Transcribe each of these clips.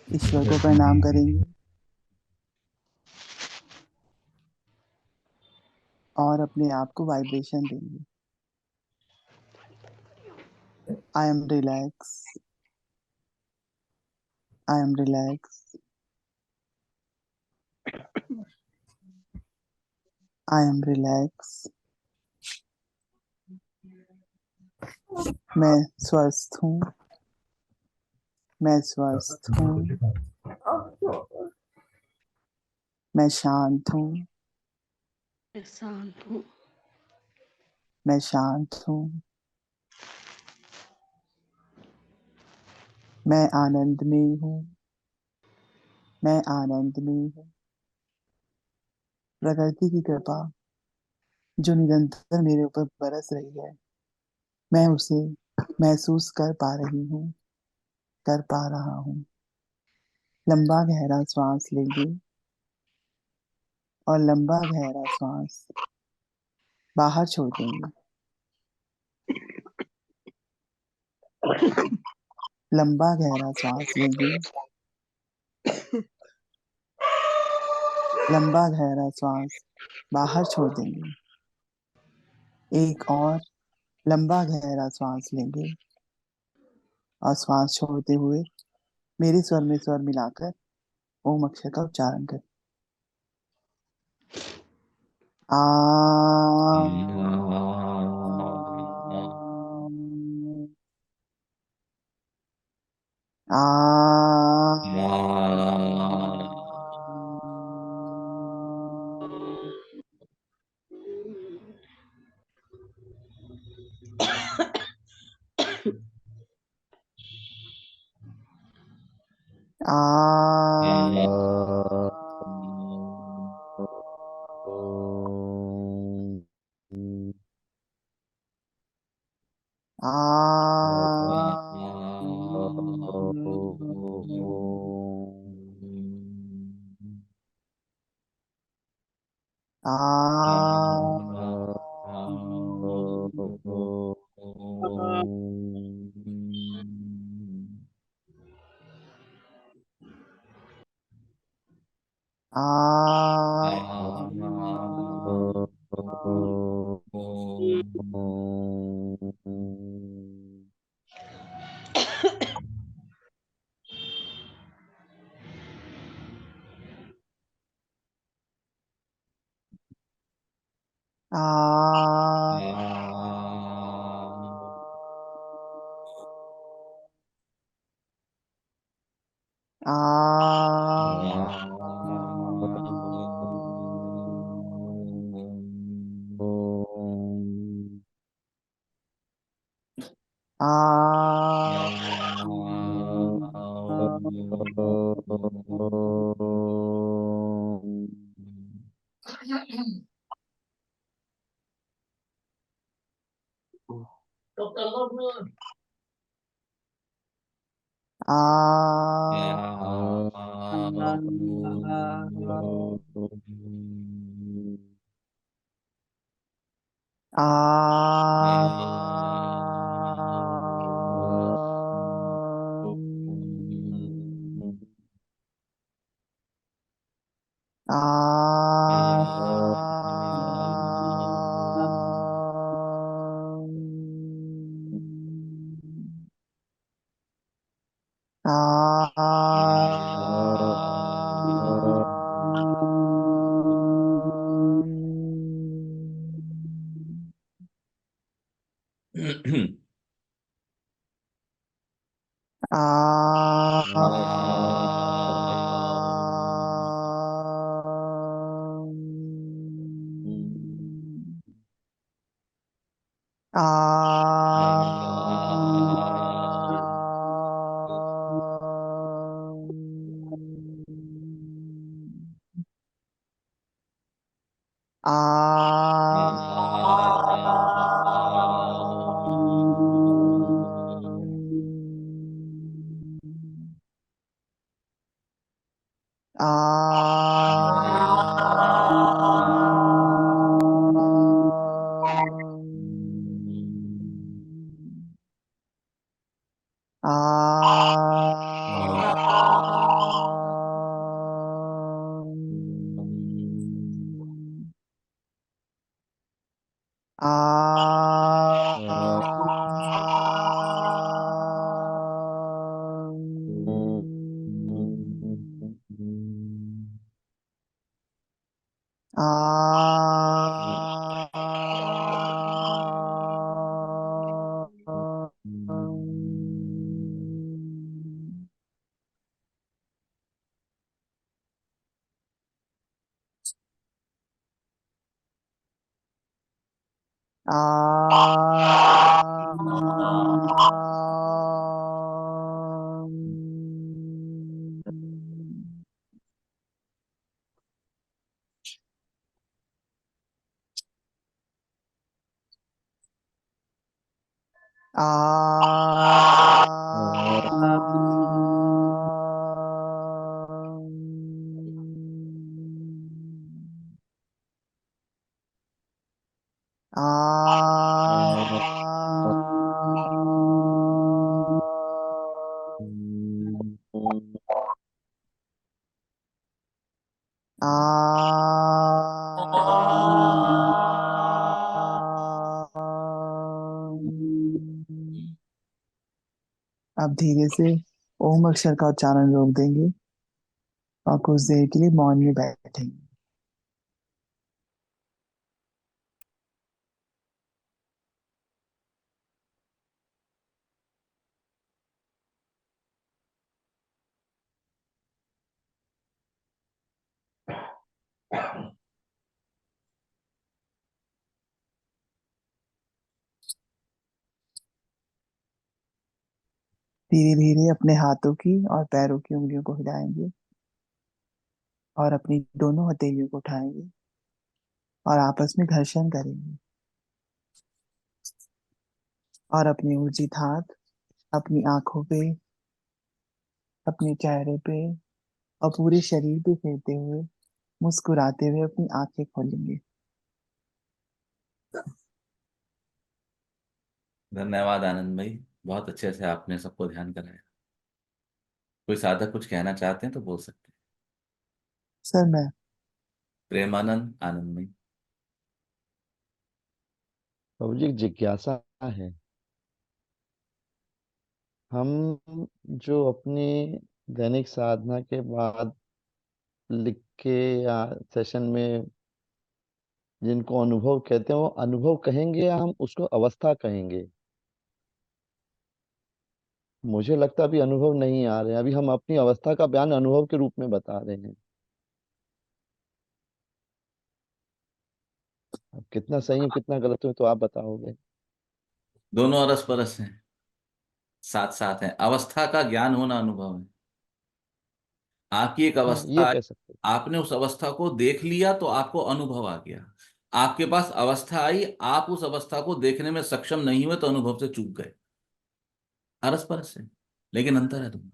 ईश्वर को प्रणाम करेंगे और अपने आप को वाइब्रेशन देंगे। I am relax, I am relax, I am relax. मैं स्वस्थ हूँ, मैं स्वस्थ हूँ, मैं शांत हूँ, मैं शांत हूँ, मैं शांत हूँ, मैं आनंद में हूँ, मैं आनंद में हूँ। प्रकृति की कृपा जो निरंतर मेरे ऊपर बरस रही है, मैं उसे महसूस कर पा रही हूँ, कर पा रहा हूँ। लंबा गहरा श्वास लेंगे और लंबा गहरा श्वास बाहर छोड़ देंगे। लंबा गहरा श्वास लेंगे, लंबा गहरा श्वास बाहर छोड़ देंगे। एक और लंबा गहरा श्वास लेंगे और श्वास छोड़ते हुए मेरे स्वर में स्वर मिलाकर ओम अक्षर का उच्चारण करें। आ आ आ आ अब धीरे से ओम अक्षर का उच्चारण रोक देंगे और कुछ देर के लिए मौन में बैठेंगे। धीरे धीरे अपने हाथों की और पैरों की उंगलियों को हिलाएंगे और अपनी दोनों हथेलियों को उठाएंगे और आपस में घर्षण करेंगे और अपनी उचित हाथ अपनी आंखों पे, अपने चेहरे पे और पूरे शरीर पे फेरते हुए मुस्कुराते हुए अपनी आंखें खोलेंगे। धन्यवाद आनंद भाई, बहुत अच्छे से आपने सबको ध्यान कराया। कोई साधक कुछ कहना चाहते हैं तो बोल सकते हैं। सर मैं प्रेमानंद आनंद भाई। प्रभु जी, एक जिज्ञासा है। हम जो अपनी दैनिक साधना के बाद लिख के या सेशन में जिनको अनुभव कहते हैं, वो अनुभव कहेंगे या हम उसको अवस्था कहेंगे? मुझे लगता है अभी अनुभव नहीं आ रहे हैं। अभी हम अपनी अवस्था का बयान अनुभव के रूप में बता रहे हैं। अब कितना सही है कितना गलत है तो आप बताओगे। दोनों अरस परस हैं, साथ साथ हैं। अवस्था का ज्ञान होना अनुभव है। आपकी एक हाँ, ये अवस्था आई, कह सकते आपने उस अवस्था को देख लिया तो आपको अनुभव आ गया। आपके पास अवस्था आई, आप उस अवस्था को देखने में सक्षम नहीं हुए तो अनुभव से चूक गए। अरस परस है, लेकिन अंतर है दोनों।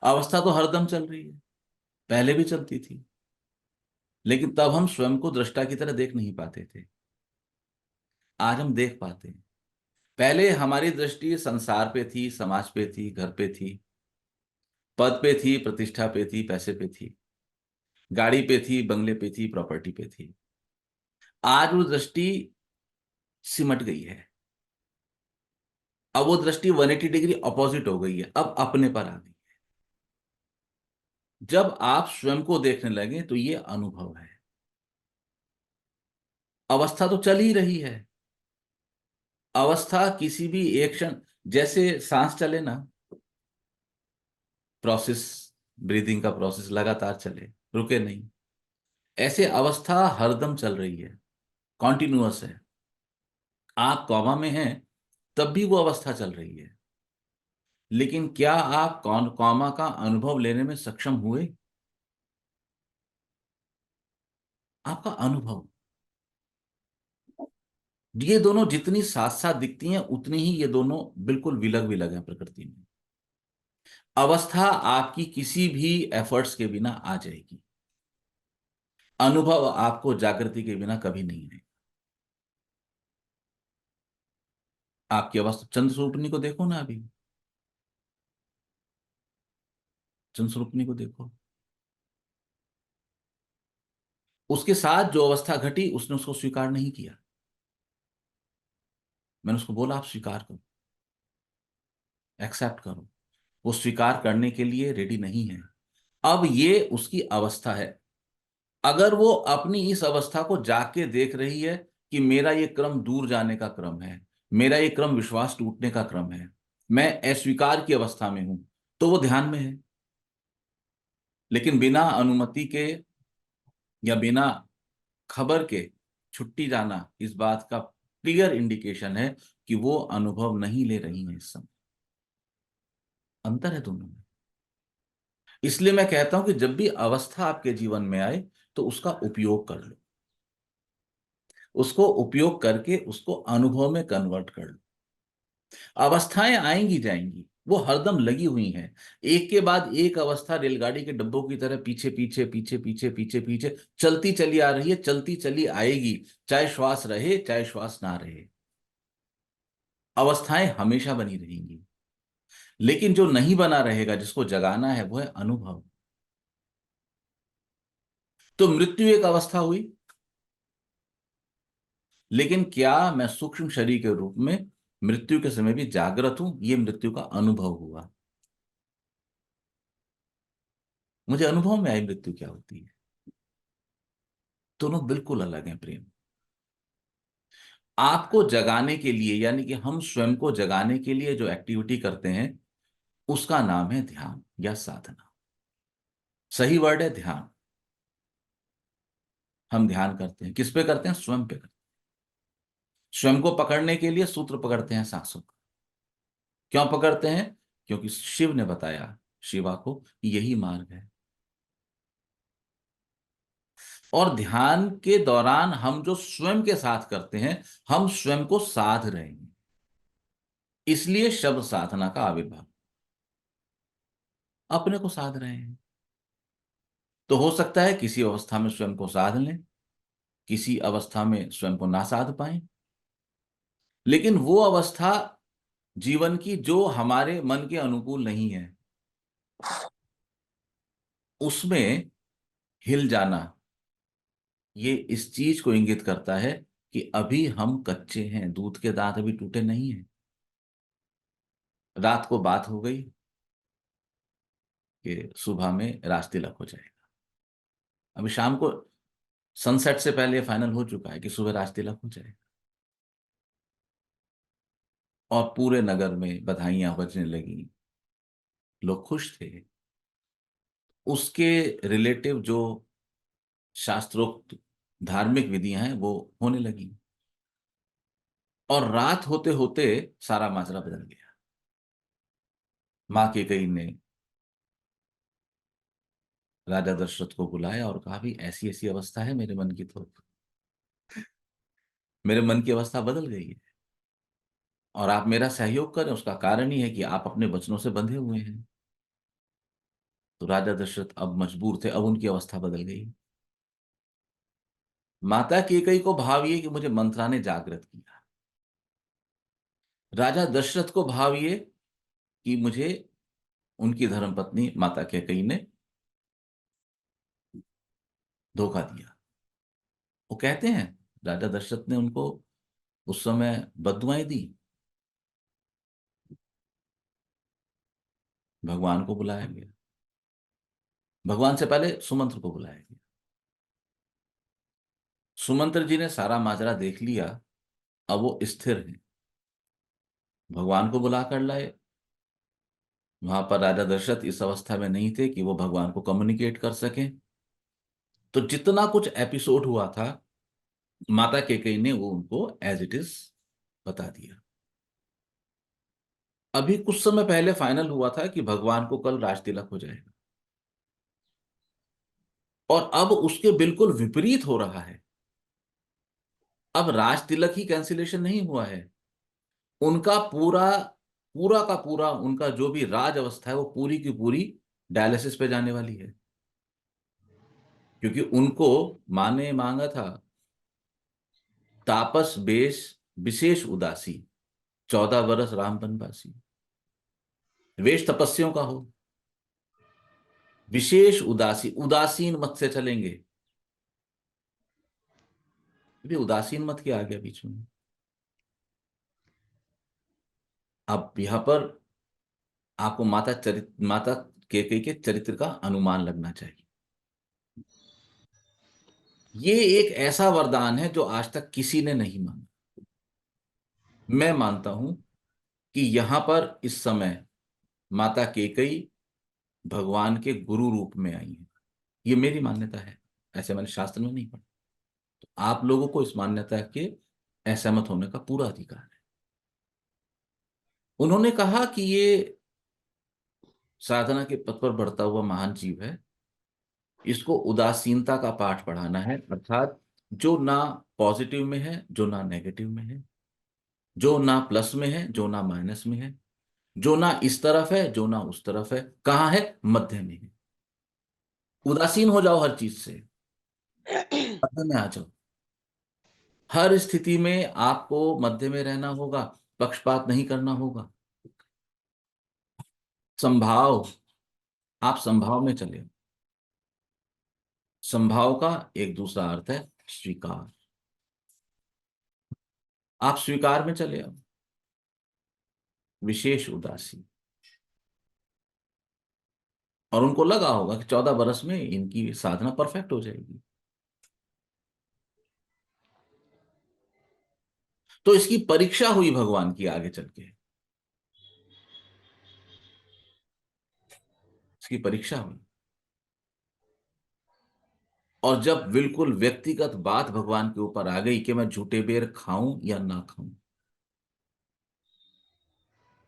अवस्था तो हरदम चल रही है, पहले भी चलती थी, लेकिन तब हम स्वयं को दृष्टा की तरह देख नहीं पाते थे। आज हम देख पाते हैं। पहले हमारी दृष्टि संसार पे थी, समाज पे थी, घर पे थी, पद पे थी, प्रतिष्ठा पे थी, पैसे पे थी, गाड़ी पे थी, बंगले पे थी, प्रॉपर्टी पे थी। आज वो दृष्टि सिमट गई है। अब वो दृष्टि 180 डिग्री अपोजिट हो गई है, अब अपने पर आ गई। जब आप स्वयं को देखने लगे तो ये अनुभव है। अवस्था तो चल ही रही है। अवस्था किसी भी एक क्षण, जैसे सांस चले ना, प्रोसेस, ब्रीदिंग का प्रोसेस लगातार चले, रुके नहीं, ऐसे अवस्था हरदम चल रही है, कॉन्टिन्यूअस है। आप कॉमा में हैं तब भी वो अवस्था चल रही है। लेकिन क्या आप कौन कॉमा का अनुभव लेने में सक्षम हुए? आपका अनुभव, ये दोनों जितनी साथ साथ दिखती हैं उतनी ही ये दोनों बिल्कुल विलग विलग हैं प्रकृति में। अवस्था आपकी किसी भी एफर्ट्स के बिना आ जाएगी, अनुभव आपको जागृति के बिना कभी नहीं आएगा। आपकी अवस्था, चंद्र को देखो ना अभी, चंद्र को देखो, उसके साथ जो अवस्था घटी उसने उसको स्वीकार नहीं किया। मैंने उसको बोला आप स्वीकार करो, एक्सेप्ट करो। वो स्वीकार करने के लिए रेडी नहीं है। अब ये उसकी अवस्था है। अगर वो अपनी इस अवस्था को जाके देख रही है कि मेरा ये क्रम दूर जाने का क्रम है, मेरा ये क्रम विश्वास टूटने का क्रम है, मैं अस्वीकार की अवस्था में हूं, तो वो ध्यान में है। लेकिन बिना अनुमति के या बिना खबर के छुट्टी जाना इस बात का क्लियर इंडिकेशन है कि वो अनुभव नहीं ले रही है इस समय। अंतर है दोनों में। इसलिए मैं कहता हूं कि जब भी अवस्था आपके जीवन में आए तो उसका उपयोग कर लो, उसको उपयोग करके उसको अनुभव में कन्वर्ट कर लो। अवस्थाएं आएंगी जाएंगी, वो हरदम लगी हुई हैं, एक के बाद एक अवस्था रेलगाड़ी के डब्बों की तरह पीछे पीछे पीछे पीछे पीछे पीछे चलती चली आ रही है, चलती चली आएगी, चाहे श्वास रहे चाहे श्वास ना रहे। अवस्थाएं हमेशा बनी रहेंगी। लेकिन जो नहीं बना रहेगा, जिसको जगाना है, वो है अनुभव। तो मृत्यु एक अवस्था हुई, लेकिन क्या मैं सूक्ष्म शरीर के रूप में मृत्यु के समय भी जागृत हूं? ये मृत्यु का अनुभव हुआ। मुझे अनुभव में आई मृत्यु क्या होती है। दोनों बिल्कुल अलग हैं प्रेम। आपको जगाने के लिए, यानी कि हम स्वयं को जगाने के लिए जो एक्टिविटी करते हैं, उसका नाम है ध्यान या साधना। सही वर्ड है ध्यान। हम ध्यान करते हैं, किस पे करते हैं? स्वयं पे करते हैं। स्वयं को पकड़ने के लिए सूत्र पकड़ते हैं सांसों का। क्यों पकड़ते हैं? क्योंकि शिव ने बताया शिवा को कि यही मार्ग है। और ध्यान के दौरान हम जो स्वयं के साथ करते हैं, हम स्वयं को साध रहे हैं। इसलिए शब्द साधना का आविर्भाव। अपने को साध रहे हैं। तो हो सकता है किसी अवस्था में स्वयं को साध लें, किसी अवस्था में स्वयं को ना साध पाए। लेकिन वो अवस्था जीवन की जो हमारे मन के अनुकूल नहीं है, उसमें हिल जाना, ये इस चीज को इंगित करता है कि अभी हम कच्चे हैं, दूध के दांत अभी टूटे नहीं हैं। रात को बात हो गई कि सुबह में राज तिलक हो जाएगा। अभी शाम को सनसेट से पहले फाइनल हो चुका है कि सुबह राज तिलक हो जाएगा। और पूरे नगर में बधाइयां बजने लगी, लोग खुश थे। उसके रिलेटिव जो शास्त्रोक्त धार्मिक विधियां हैं वो होने लगी। और रात होते होते सारा माजरा बदल गया। मां कैकेयी ने राजा दशरथ को बुलाया और कहा, भी ऐसी ऐसी अवस्था है मेरे मन की, तो मेरे मन की अवस्था बदल गई है और आप मेरा सहयोग करें। उसका कारण ही है कि आप अपने वचनों से बंधे हुए हैं। तो राजा दशरथ अब मजबूर थे, अब उनकी अवस्था बदल गई। माता कैकेयी को भाव ये कि मुझे मंत्रा ने जागृत किया। राजा दशरथ को भाव ये कि मुझे उनकी धर्मपत्नी माता कैकेयी ने धोखा दिया। वो कहते हैं राजा दशरथ ने उनको उस समय बद्दुआएं दी। भगवान को बुलाया गया। भगवान से पहले सुमंत्र को बुलाया गया। सुमंत्र जी ने सारा माजरा देख लिया। अब वो स्थिर है, भगवान को बुला कर लाए। वहां पर राजा दशरथ इस अवस्था में नहीं थे कि वो भगवान को कम्युनिकेट कर सकें। तो जितना कुछ एपिसोड हुआ था, माता कैकेयी ने वो उनको एज इट इज बता दिया। अभी कुछ समय पहले फाइनल हुआ था कि भगवान को कल राज तिलक हो जाएगा, और अब उसके बिल्कुल विपरीत हो रहा है। अब राज तिलक ही कैंसिलेशन नहीं हुआ है, उनका पूरा पूरा का पूरा उनका जो भी राज अवस्था है वो पूरी की पूरी डायलिसिस पे जाने वाली है। क्योंकि उनको माने मांगा था, तापस बेश विशेष उदासी, 14 वर्ष राम बनवासी। वेश तपस्वियों का हो, विशेष उदासी, उदासीन मत से चलेंगे। भी उदासीन मत क्या आ गया बीच में। अब यहां पर आपको माता कैकेयी के चरित्र का अनुमान लगना चाहिए। ये एक ऐसा वरदान है जो आज तक किसी ने नहीं माना। मैं मानता हूं कि यहां पर इस समय माता कैकेयी भगवान के गुरु रूप में आई है। ये मेरी मान्यता है, ऐसे मैंने शास्त्र में नहीं पढ़ा। तो आप लोगों को इस मान्यता के असहमत होने का पूरा अधिकार है। उन्होंने कहा कि ये साधना के पथ पर बढ़ता हुआ महान जीव है, इसको उदासीनता का पाठ पढ़ाना है, अर्थात जो ना पॉजिटिव में है, जो ना नेगेटिव में है, जो ना प्लस में है, जो ना माइनस में है, जो ना इस तरफ है, जो ना उस तरफ है, कहाँ है, मध्य में है। उदासीन हो जाओ हर चीज से, मध्य में आ जाओ। हर स्थिति में आपको मध्य में रहना होगा, पक्षपात नहीं करना होगा। संभाव, आप संभाव में चले। संभाव का एक दूसरा अर्थ है स्वीकार। आप स्वीकार में चले आओ। विशेष उदासी। और उनको लगा होगा कि 14 बरस में इनकी साधना परफेक्ट हो जाएगी। तो इसकी परीक्षा हुई भगवान की आगे चल के, इसकी परीक्षा हुई। और जब बिल्कुल व्यक्तिगत बात भगवान के ऊपर आ गई कि मैं झूठे बेर खाऊं या ना खाऊं,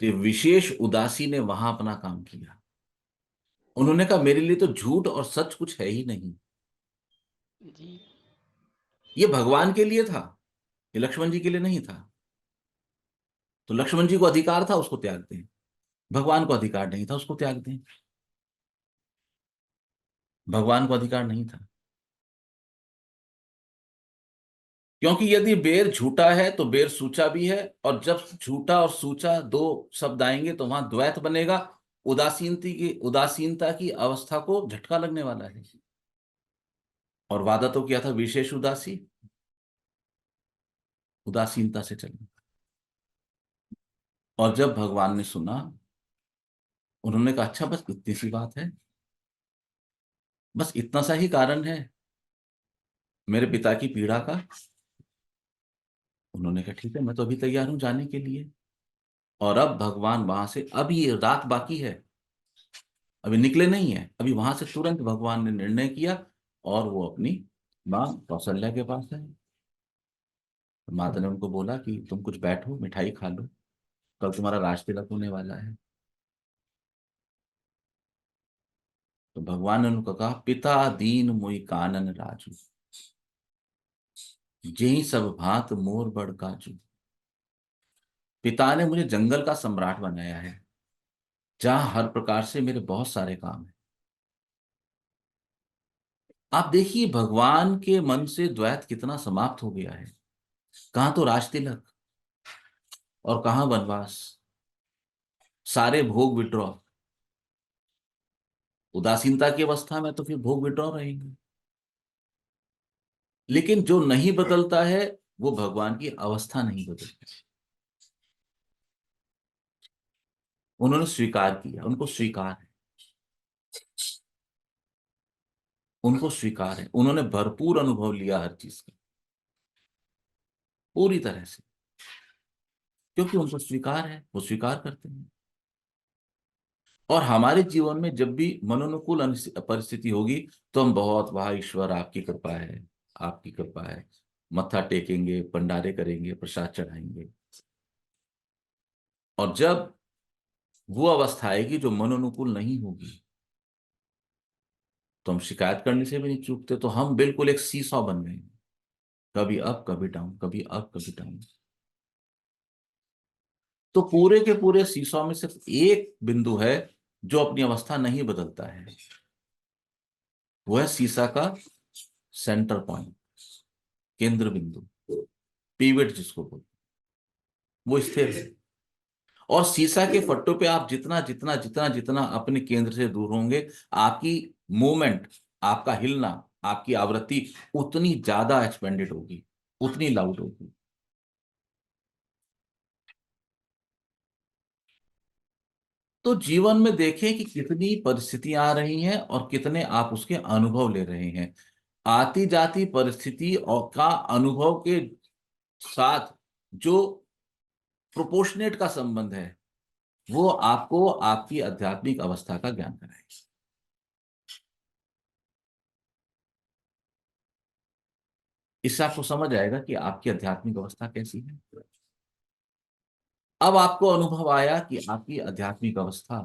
तो विशेष उदासी ने वहां अपना काम किया। उन्होंने कहा मेरे लिए तो झूठ और सच कुछ है ही नहीं। जी। ये भगवान के लिए था, ये लक्ष्मण जी के लिए नहीं था। तो लक्ष्मण जी को अधिकार था उसको त्याग दें, भगवान को अधिकार नहीं था उसको त्याग दें। भगवान को अधिकार नहीं था, क्योंकि यदि बेर झूठा है तो बेर सूचा भी है, और जब झूठा और सूचा दो शब्द आएंगे तो वहां द्वैत बनेगा। उदासीनता की अवस्था को झटका लगने वाला है। और वादा तो किया था विशेष उदासी, उदासीनता से चलना। और जब भगवान ने सुना, उन्होंने कहा अच्छा बस इतनी सी बात है, बस इतना सा ही कारण है मेरे पिता की पीड़ा का। उन्होंने कहा ठीक है, मैं तो अभी तैयार हूं जाने के लिए। और अब भगवान वहां से, अब ये रात बाकी है, अभी निकले नहीं है, अभी वहां से तुरंत भगवान ने निर्णय किया और वो अपनी माँ कौशल्या के पास है। माता ने उनको बोला कि तुम कुछ बैठो, मिठाई खा लो, कल तुम्हारा राज तिलक होने वाला है। तो भगवान ने उनको कहा पिता दीन मुई कानन राजू, जेहि सब भांत मोर बड़ काजू। पिता ने मुझे जंगल का सम्राट बनाया है, जहां हर प्रकार से मेरे बहुत सारे काम हैं। आप देखिए भगवान के मन से द्वैत कितना समाप्त हो गया है। कहां तो राज तिलक और कहां वनवास, सारे भोग विड्रॉ। उदासीनता की अवस्था में तो फिर भोग विड्रॉ रहेंगे। लेकिन जो नहीं बदलता है वो भगवान की अवस्था नहीं बदलती। उन्होंने स्वीकार किया, उनको स्वीकार है, उनको स्वीकार है। उन्होंने भरपूर अनुभव लिया हर चीज का, पूरी तरह से, क्योंकि उनको स्वीकार है, वो स्वीकार करते हैं। और हमारे जीवन में जब भी मनोनुकूल परिस्थिति होगी तो हम बहुत वाह ईश्वर आपकी कृपा है, आपकी कृपा है, मत्था टेकेंगे, भंडारे करेंगे, प्रसाद चढ़ाएंगे। और जब वो अवस्था आएगी जो मनोनुकूल नहीं होगी, तो हम शिकायत करने से भी नहीं चूकते। तो हम बिल्कुल एक सीसॉ बन गए हैं, कभी अप कभी डाउन, कभी अप कभी डाउन। तो पूरे के पूरे सीसॉ में सिर्फ एक बिंदु है जो अपनी अवस्था नहीं बदलता है, वो है सीसा का सेंटर पॉइंट, केंद्र बिंदु, पीवट जिसको बोलते हैं, वो स्थिर है। और सीसा के फट्टों पे आप जितना जितना जितना जितना अपने केंद्र से दूर होंगे, आपकी मूवमेंट, आपका हिलना, आपकी आवृत्ति उतनी ज्यादा एक्सपेंडेड होगी, उतनी लाउड होगी। तो जीवन में देखें कि कितनी परिस्थितियां आ रही हैं और कितने आप उसके अनुभव ले रहे हैं। आती जाती परिस्थिति और का अनुभव के साथ जो प्रोपोर्शनेट का संबंध है वो आपको आपकी आध्यात्मिक अवस्था का ज्ञान कराएगी। इससे आपको समझ आएगा कि आपकी आध्यात्मिक अवस्था कैसी है। अब आपको अनुभव आया कि आपकी आध्यात्मिक अवस्था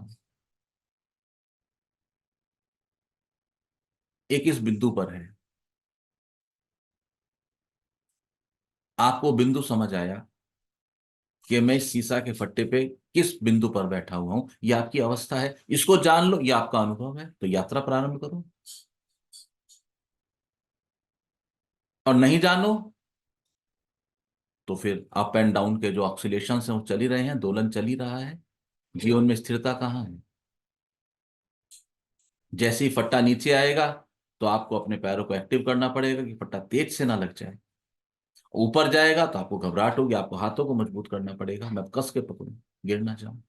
एक इस बिंदु पर है। आपको बिंदु समझ आया कि मैं इस सीसा के फट्टे पे किस बिंदु पर बैठा हुआ हूं, ये आपकी अवस्था है। इसको जान लो, ये आपका अनुभव है, तो यात्रा प्रारंभ करो। और नहीं जानो तो फिर अप एंड डाउन के जो ऑक्सीलेशन है वो चल ही रहे हैं, दोलन चल ही रहा है। जीवन में स्थिरता कहाँ है? जैसे ही फट्टा नीचे आएगा तो आपको अपने पैरों को एक्टिव करना पड़ेगा कि फट्टा तेज से ना लग जाए। ऊपर जाएगा तो आपको घबराहट होगी, आपको हाथों को मजबूत करना पड़ेगा, मैं कस के पकड़ूं, गिर ना जाऊं।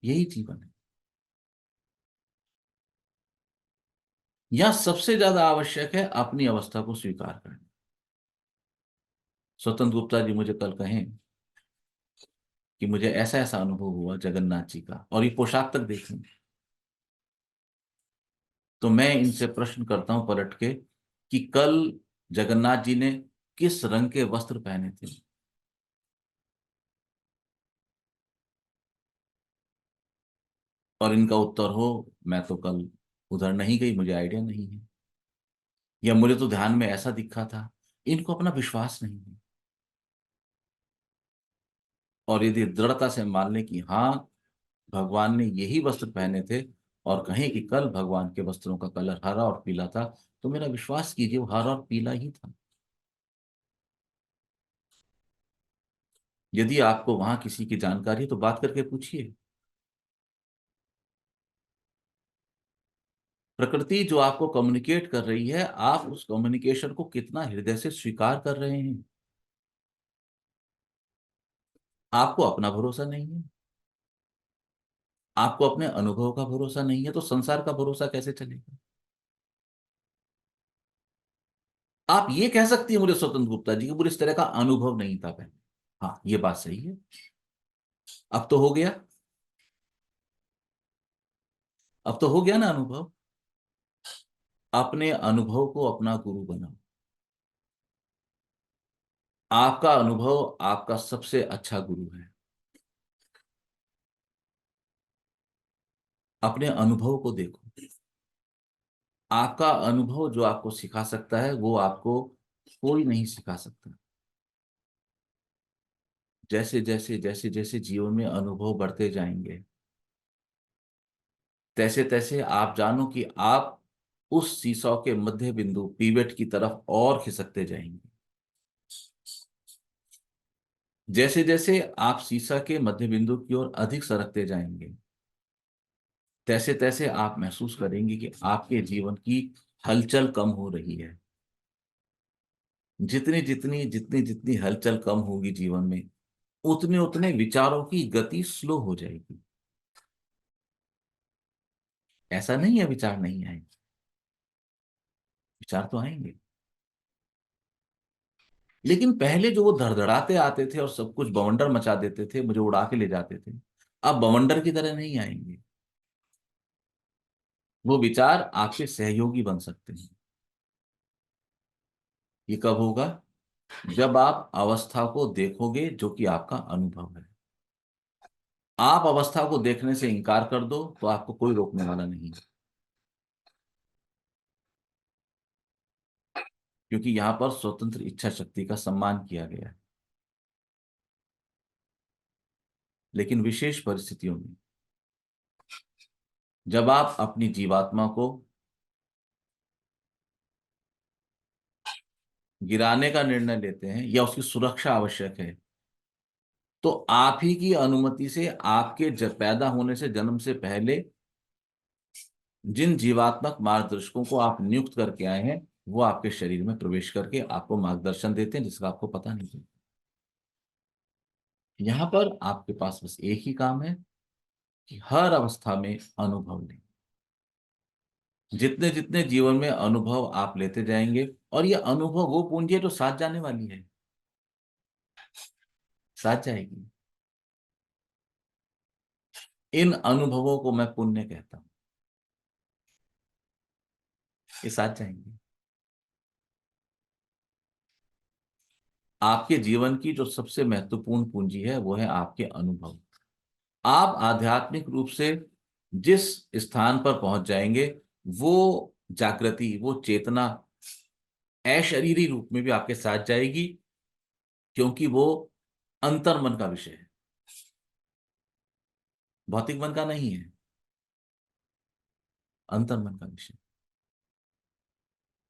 यही जीवन है। यह सबसे ज्यादा आवश्यक है अपनी अवस्था को स्वीकार करना। स्वतंत्र गुप्ता जी मुझे कल कहें कि मुझे ऐसा ऐसा अनुभव हुआ जगन्नाथ जी का, और ये पोशाक तक देखें, तो मैं इनसे प्रश्न करता हूं पलट के कि कल जगन्नाथ जी ने किस रंग के वस्त्र पहने थे? और इनका उत्तर हो, मैं तो कल उधर नहीं गई, मुझे आइडिया नहीं है, या मुझे तो ध्यान में ऐसा दिखा था। इनको अपना विश्वास नहीं है। और यदि दृढ़ता से मान लें कि हाँ भगवान ने यही वस्त्र पहने थे, और कहें कि कल भगवान के वस्त्रों का कलर हरा और पीला था, तो मेरा विश्वास कीजिए वो हरा और पीला ही था। यदि आपको वहां किसी की जानकारी है तो बात करके पूछिए। प्रकृति जो आपको कम्युनिकेट कर रही है, आप उस कम्युनिकेशन को कितना हृदय से स्वीकार कर रहे हैं। आपको अपना भरोसा नहीं है, आपको अपने अनुभव का भरोसा नहीं है, तो संसार का भरोसा कैसे चलेगा? आप ये कह सकती है मुझे स्वतंत्र गुप्ता जी कि मुझे इस तरह का अनुभव नहीं था पहले। हाँ, ये बात सही है। अब तो हो गया, अब तो हो गया ना अनुभव। अपने अनुभव को अपना गुरु बनाओ। आपका अनुभव आपका सबसे अच्छा गुरु है। अपने अनुभव को देखो। आपका अनुभव जो आपको सिखा सकता है वो आपको कोई नहीं सिखा सकता। जैसे जैसे जैसे जैसे जीवन में अनुभव बढ़ते जाएंगे, तैसे तैसे आप जानो कि आप उस सीसॉ के मध्य बिंदु पीवट की तरफ और खिसकते जाएंगे। जैसे जैसे आप सीसा के मध्य बिंदु की ओर अधिक सरकते जाएंगे, तैसे तैसे आप महसूस करेंगे कि आपके जीवन की हलचल कम हो रही है। जितनी जितनी जितनी जितनी हलचल कम होगी जीवन में, उतने उतने विचारों की गति स्लो हो जाएगी। ऐसा नहीं है विचार नहीं आएंगे, विचार तो आएंगे। लेकिन पहले जो वो धड़धड़ाते आते थे और सब कुछ बवंडर मचा देते थे, मुझे उड़ा के ले जाते थे, अब बवंडर की तरह नहीं आएंगे। वो विचार आपके सहयोगी बन सकते हैं। ये कब होगा? जब आप अवस्था को देखोगे जो कि आपका अनुभव है। आप अवस्था को देखने से इनकार कर दो तो आपको कोई रोकने वाला नहीं है, क्योंकि यहां पर स्वतंत्र इच्छा शक्ति का सम्मान किया गया है। लेकिन विशेष परिस्थितियों में जब आप अपनी जीवात्मा को गिराने का निर्णय लेते हैं या उसकी सुरक्षा आवश्यक है, तो आप ही की अनुमति से आपके पैदा होने से जन्म से पहले जिन जीवात्मक मार्गदर्शकों को आप नियुक्त करके आए हैं, वो आपके शरीर में प्रवेश करके आपको मार्गदर्शन देते हैं जिसका आपको पता नहीं चलता। यहां पर आपके पास बस एक ही काम है कि हर अवस्था में अनुभव लें। जितने जितने जीवन में अनुभव आप लेते जाएंगे और ये अनुभव वो पूंजी है जो साथ जाने वाली है, साथ जाएगी। इन अनुभवों को मैं पुण्य कहता हूं, ये साथ जाएंगे। आपके जीवन की जो सबसे महत्वपूर्ण पूंजी है वो है आपके अनुभव। आप आध्यात्मिक रूप से जिस स्थान पर पहुंच जाएंगे, वो जागृति, वो चेतना अशरीरी रूप में भी आपके साथ जाएगी, क्योंकि वो अंतर्मन का विषय है, भौतिक मन का नहीं है, अंतर्मन का विषय।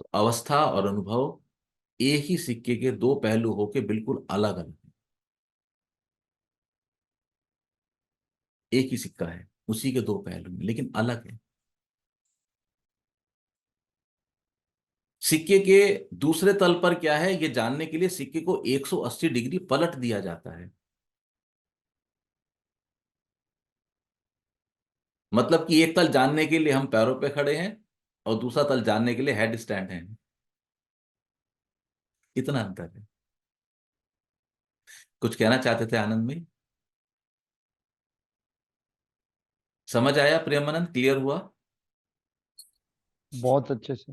तो अवस्था और अनुभव एक ही सिक्के के दो पहलू होके बिल्कुल अलग अलग है। एक ही सिक्का है, उसी के दो पहलू हैं, लेकिन अलग है। सिक्के के दूसरे तल पर क्या है, ये जानने के लिए सिक्के को 180 डिग्री पलट दिया जाता है। मतलब कि एक तल जानने के लिए हम पैरों पे खड़े हैं और दूसरा तल जानने के लिए हेड स्टैंड है। इतना अंतर है। कुछ कहना चाहते थे आनंद में? समझ आया प्रेमानंद? क्लियर हुआ? बहुत अच्छे से।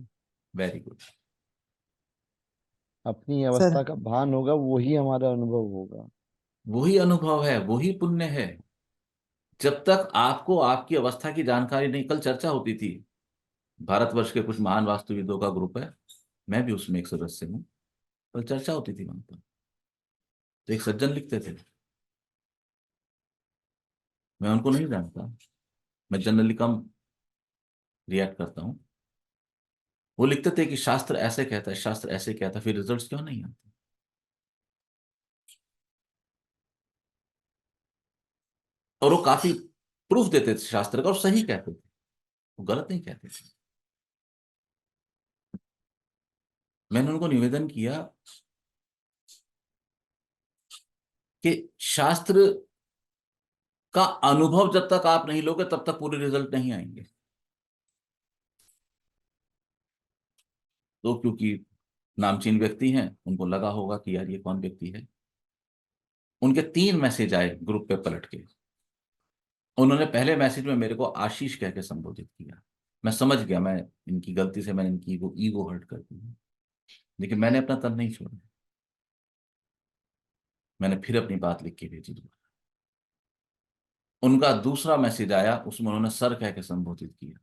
Very good. अपनी सर अवस्था का भान होगा, वही हमारा अनुभव होगा। वही अनुभव है, वही पुण्य है। जब तक आपको आपकी अवस्था की जानकारी नहीं, कल चर्चा होती थी, भारतवर्ष के कुछ महान वास्तुविदों का ग्रुप है, मैं भी उसमें एक सदस्य हूँ। कल चर्चा होती थी वहां पर, तो एक सज्जन लिखते थे, मैं उनको नहीं जानता, मैं जनरली कम रिएक्ट करता हूँ। वो लिखते थे कि शास्त्र ऐसे कहता है, शास्त्र ऐसे कहता है, फिर रिजल्ट्स क्यों नहीं आते? और वो काफी प्रूफ देते थे शास्त्र का, और सही कहते थे, वो गलत नहीं कहते थे। मैंने उनको निवेदन किया कि शास्त्र का अनुभव जब तक आप नहीं लोगे तब तक पूरे रिजल्ट नहीं आएंगे। तो क्योंकि नामचीन व्यक्ति हैं, उनको लगा होगा कि यार ये कौन व्यक्ति है। उनके 3 मैसेज आए ग्रुप पे पलट के। उन्होंने पहले मैसेज में मेरे को आशीष कह के संबोधित किया। मैं समझ गया, मैं इनकी गलती से मैंने इनकी ईगो हर्ट कर दी है। लेकिन मैंने अपना तन नहीं छोड़ा, मैंने फिर अपनी बात लिख के भेजी दोबारा। उनका दूसरा मैसेज आया, उसमें उन्होंने सर कह के संबोधित किया,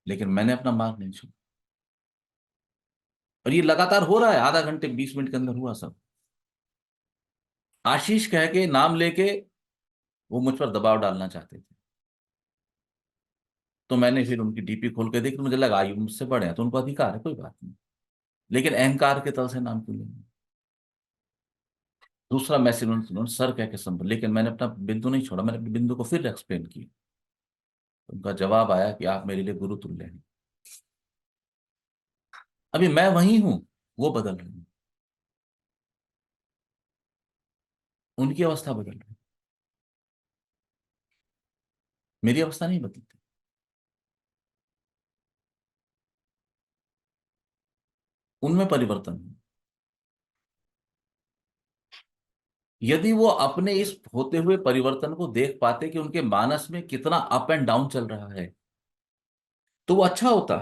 लेकिन मैंने अपना मार्ग नहीं छोड़ा। और ये लगातार हो रहा है, आधा घंटे 20 मिनट के अंदर हुआ सब। आशीष कह के नाम लेके वो मुझ पर दबाव डालना चाहते थे। तो मैंने फिर उनकी डीपी खोल के देखी, मुझे लगा आयु मुझसे बड़े हैं तो उनको अधिकार है, कोई बात नहीं, लेकिन अहंकार के तल से नाम क्यों लेंगे। दूसरा मैसेज उन्होंने सर कह के संबोधित, लेकिन मैंने अपना बिंदु नहीं छोड़ा, मैंने अपने बिंदु को फिर एक्सप्लेन किया। उनका जवाब आया कि आप मेरे लिए गुरु तुल्य हैं। अभी मैं वही हूं, वो बदल रही हूं, उनकी अवस्था बदल रही है, मेरी अवस्था नहीं बदलती। उनमें परिवर्तन है। यदि वो अपने इस होते हुए परिवर्तन को देख पाते कि उनके मानस में कितना अप एंड डाउन चल रहा है, तो वो अच्छा होता,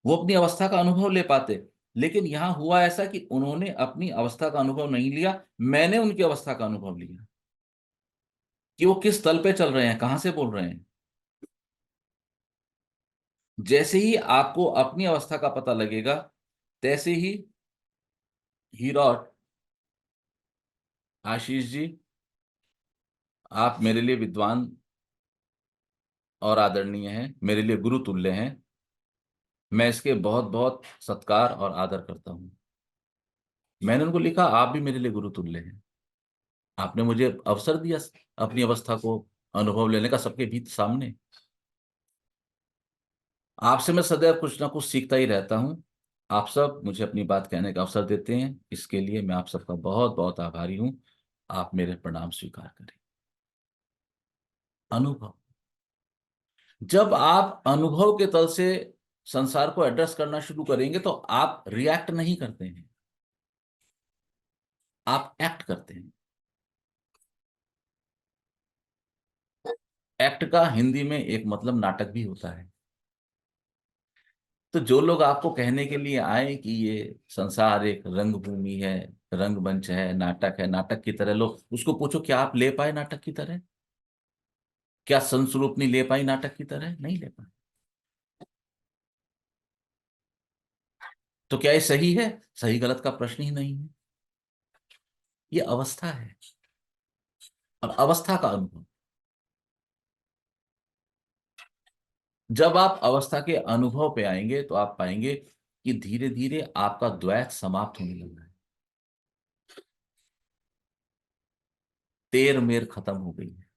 वो अपनी अवस्था का अनुभव ले पाते। लेकिन यहां हुआ ऐसा कि उन्होंने अपनी अवस्था का अनुभव नहीं लिया, मैंने उनकी अवस्था का अनुभव लिया कि वो किस तल पे चल रहे हैं, कहां से बोल रहे हैं। जैसे ही आपको अपनी अवस्था का पता लगेगा, तैसे ही ही रॉट, आशीष जी, आप मेरे लिए विद्वान और आदरणीय हैं, मेरे लिए गुरु तुल्य हैं। मैं इसके बहुत बहुत सत्कार और आदर करता हूं। मैंने उनको लिखा, आप भी मेरे लिए गुरु तुल्य हैं। आपने मुझे अवसर दिया अपनी अवस्था को अनुभव लेने का सबके बीच सामने। आपसे मैं सदैव कुछ ना कुछ सीखता ही रहता हूं। आप सब मुझे अपनी बात कहने का अवसर देते हैं, इसके लिए मैं आप सबका बहुत बहुत आभारी हूं। आप मेरे प्रणाम स्वीकार करें। अनुभव, जब आप अनुभव के तल से संसार को एड्रेस करना शुरू करेंगे तो आप रिएक्ट नहीं करते हैं, आप एक्ट करते हैं। एक्ट का हिंदी में एक मतलब नाटक भी होता है। तो जो लोग आपको कहने के लिए आए कि ये संसार एक रंगभूमि है, रंगमंच है, नाटक की तरह, लो उसको पूछो क्या आप ले पाए नाटक की तरह? क्या संस्वरूपनी ले पाई नाटक की तरह? नहीं ले पाए। तो क्या ये सही है? सही गलत का प्रश्न ही नहीं है, ये अवस्था है और अवस्था का अनुभव। जब आप अवस्था के अनुभव पे आएंगे तो आप पाएंगे कि धीरे धीरे आपका द्वैत समाप्त होने लगा है, तेर मेर खत्म हो गई है।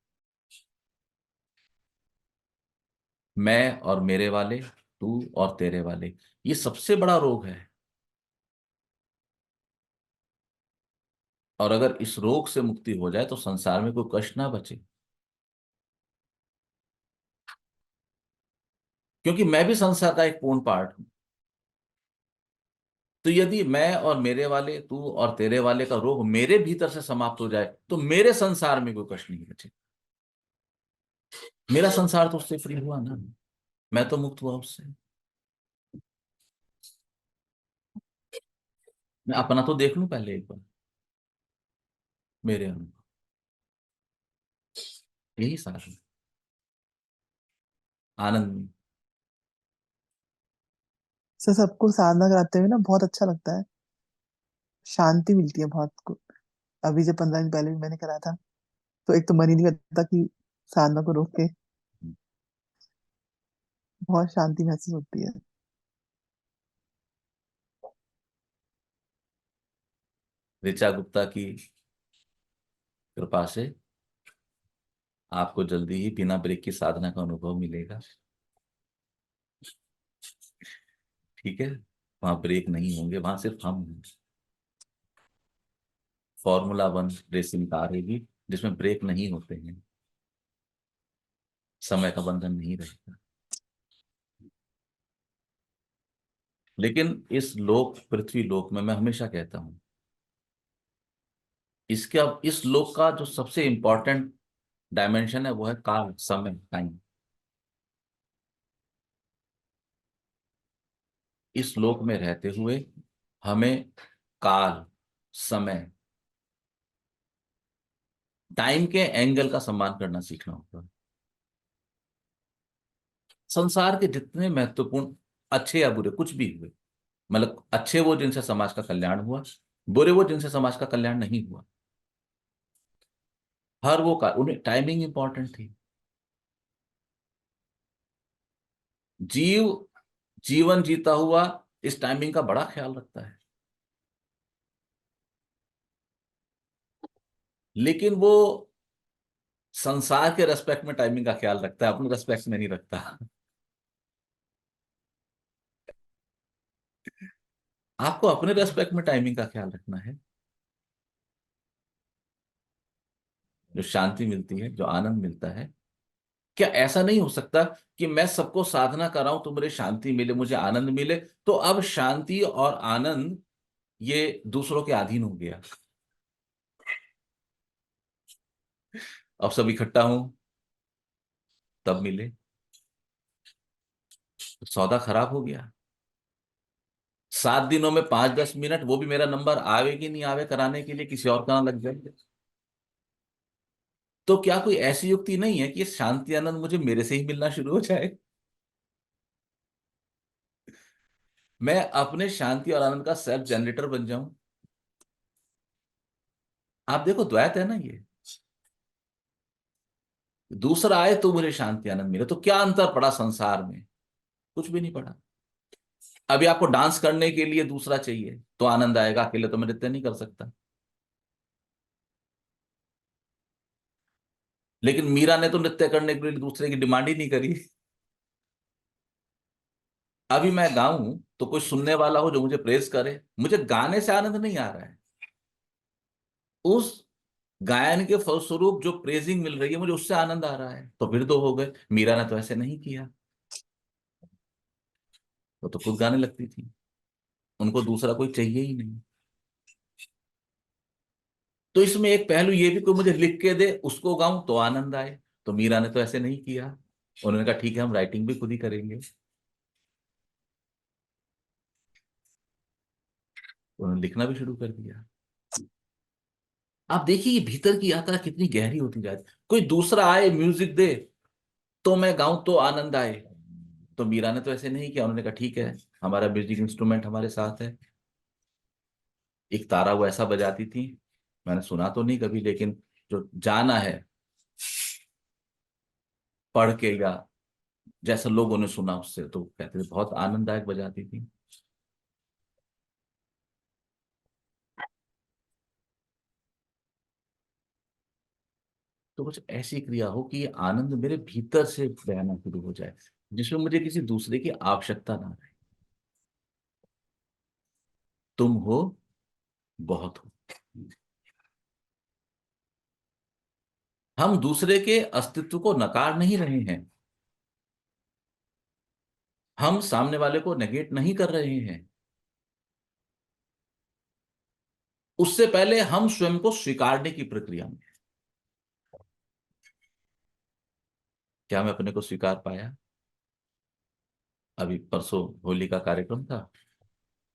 मैं और मेरे वाले, तू और तेरे वाले, ये सबसे बड़ा रोग है। और अगर इस रोग से मुक्ति हो जाए तो संसार में कोई कष्ट ना बचे, क्योंकि मैं भी संसार का एक पूर्ण पार्ट हूं। तो यदि मैं और मेरे वाले, तू और तेरे वाले का रोग मेरे भीतर से समाप्त हो जाए तो मेरे संसार में कोई कष्ट नहीं बचे। मेरा संसार तो उससे फ्री हुआ ना, मैं तो मुक्त हुआ उससे। मैं अपना तो देख लूं पहले एक बार, मेरे अनुभव, यही सार है आनंद में। सर सबको साधना कराते हुए ना बहुत अच्छा लगता है, शांति मिलती है बहुत। अभी जब 15 दिन पहले भी मैंने करा था, तो एक तो मन ही नहीं करता कि साधना को रोक के, बहुत शांति महसूस होती है। ऋचा गुप्ता की कृपा से आपको जल्दी ही बिना ब्रेक की साधना का अनुभव मिलेगा। ठीक है, वहां ब्रेक नहीं होंगे, वहां सिर्फ हम हैं। Formula 1 रेसिंग कार रहेगी जिसमें ब्रेक नहीं होते हैं, समय का बंधन नहीं रहेगा। लेकिन इस लोक, पृथ्वी लोक में, मैं हमेशा कहता हूं, इसके अब इस लोक का जो सबसे इंपॉर्टेंट डायमेंशन है वो है काल, समय, टाइम। इस लोक में रहते हुए हमें काल, समय, टाइम के एंगल का सम्मान करना सीखना होगा। संसार के जितने महत्वपूर्ण, अच्छे या बुरे कुछ भी हुए, मतलब अच्छे वो जिनसे समाज का कल्याण हुआ, बुरे वो जिनसे समाज का कल्याण नहीं हुआ, हर वो का उन्हें टाइमिंग इंपॉर्टेंट थी। जीव जीवन जीता हुआ इस टाइमिंग का बड़ा ख्याल रखता है, लेकिन वो संसार के रेस्पेक्ट में टाइमिंग का ख्याल रखता है, अपने रेस्पेक्ट में नहीं रखता। आपको अपने रेस्पेक्ट में टाइमिंग का ख्याल रखना है। जो शांति मिलती है, जो आनंद मिलता है, क्या ऐसा नहीं हो सकता कि मैं सबको साधना कर रहा हूं तो मुझे शांति मिले, मुझे आनंद मिले, तो अब शांति और आनंद ये दूसरों के अधीन हो गया, अब सब इकट्ठा हूं तब मिले, तो सौदा खराब हो गया। 7 दिनों में 5-10 मिनट, वो भी मेरा नंबर आवे कि नहीं आवे कराने के लिए किसी और का ना लग जाए। तो क्या कोई ऐसी युक्ति नहीं है कि ये शांति आनंद मुझे मेरे से ही मिलना शुरू हो जाए, मैं अपने शांति और आनंद का सेल्फ जनरेटर बन जाऊं? आप देखो, द्वैत है ना ये। दूसरा आए तो मुझे शांति आनंद मिले, तो क्या अंतर पड़ा संसार में? कुछ भी नहीं पड़ा। अभी आपको डांस करने के लिए दूसरा चाहिए तो आनंद आएगा, अकेले तो मैं नृत्य नहीं कर सकता। लेकिन मीरा ने तो नृत्य करने के लिए दूसरे की डिमांड ही नहीं करी। अभी मैं गाऊं तो कोई सुनने वाला हो जो मुझे प्रेज करे, मुझे गाने से आनंद नहीं आ रहा है, उस गायन के फलस्वरूप जो प्रेजिंग मिल रही है मुझे उससे आनंद आ रहा है। तो फिर दो हो गए, मीरा ने तो ऐसे नहीं किया। वो तो खुद गाने लगती थी, उनको दूसरा कोई चाहिए ही नहीं। तो इसमें एक पहलू ये भी, कोई मुझे लिख के दे उसको गाऊं तो आनंद आए। तो मीरा ने तो ऐसे नहीं किया, उन्होंने कहा ठीक है हम राइटिंग भी खुद ही करेंगे। उन्होंने लिखना भी शुरू कर दिया। आप देखिए ये भीतर की यात्रा कितनी गहरी होती जाती है। कोई दूसरा आए म्यूजिक दे तो मैं गाऊं तो आनंद आए। तो मीरा ने तो ऐसे नहीं किया, उन्होंने कहा ठीक है हमारा म्यूजिक इंस्ट्रूमेंट हमारे साथ है। एक तारा वो ऐसा बजाती थी, मैंने सुना तो नहीं कभी, लेकिन जो जाना है पढ़ के या जैसा लोगों ने सुना उससे, तो कहते थे बहुत आनंददायक बजाती थी। तो कुछ ऐसी क्रिया हो कि ये आनंद मेरे भीतर से बहना शुरू हो जाए, जिसमें मुझे किसी दूसरे की आवश्यकता ना रहे। तुम हो, बहुत हो। हम दूसरे के अस्तित्व को नकार नहीं रहे हैं, हम सामने वाले को नेगेट नहीं कर रहे हैं, उससे पहले हम स्वयं को स्वीकारने की प्रक्रिया में। क्या मैं अपने को स्वीकार पाया? अभी परसों होली का कार्यक्रम था,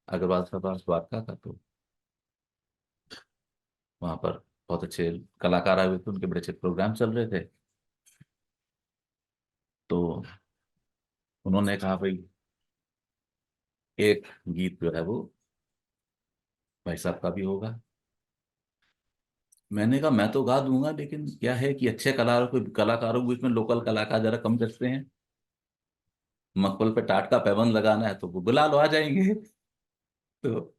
अग्रवाल सभा द्वारका का, तो वहां पर बहुत अच्छे कलाकार आए हुए थे, उनके बड़े अच्छे प्रोग्राम चल रहे थे। तो उन्होंने कहा भाई एक गीत जो है वो भाई साहब का भी होगा। मैंने कहा मैं तो गा दूंगा, लेकिन क्या है कि अच्छे कलाकारों के बीच में लोकल कलाकार जरा कम जचते हैं। मकबल पे टाट का पैबंद लगाना है तो वो बुला लो, आ जाएंगे। तो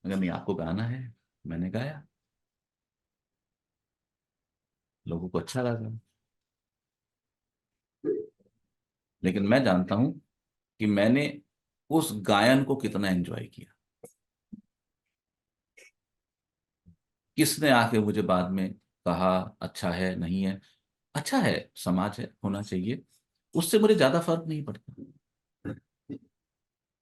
मगर नहीं, आपको गाना है। मैंने गाया, लोगों को अच्छा लगा। लेकिन मैं जानता हूं कि मैंने उस गायन को कितना एंजॉय किया। किसने आके मुझे बाद में कहा अच्छा है नहीं है, अच्छा है, समाज है, होना चाहिए, उससे मुझे ज्यादा फर्क नहीं पड़ता।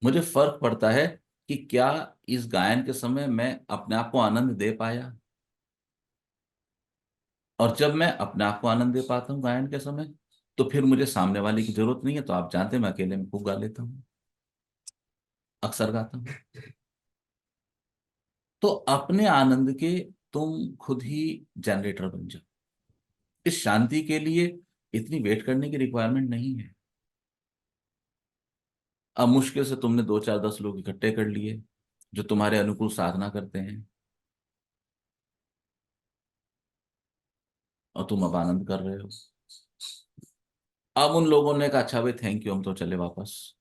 मुझे फर्क पड़ता है कि क्या इस गायन के समय मैं अपने आप को आनंद दे पाया। और जब मैं अपने आप को आनंद दे पाता हूँ गायन के समय, तो फिर मुझे सामने वाले की जरूरत नहीं है। तो आप जानते हैं मैं अकेले में खूब गा लेता हूँ, अक्सर गाता हूँ। तो अपने आनंद के तुम खुद ही जनरेटर बन जाओ। इस शांति के लिए इतनी वेट करने की रिक्वायरमेंट नहीं है। अब मुश्किल से तुमने 2 4 10 लोग इकट्ठे कर लिए जो तुम्हारे अनुकूल साधना करते हैं, और तुम अब आनंद कर रहे हो। अब उन लोगों ने कहा अच्छा भाई थैंक यू, हम तो चले वापस।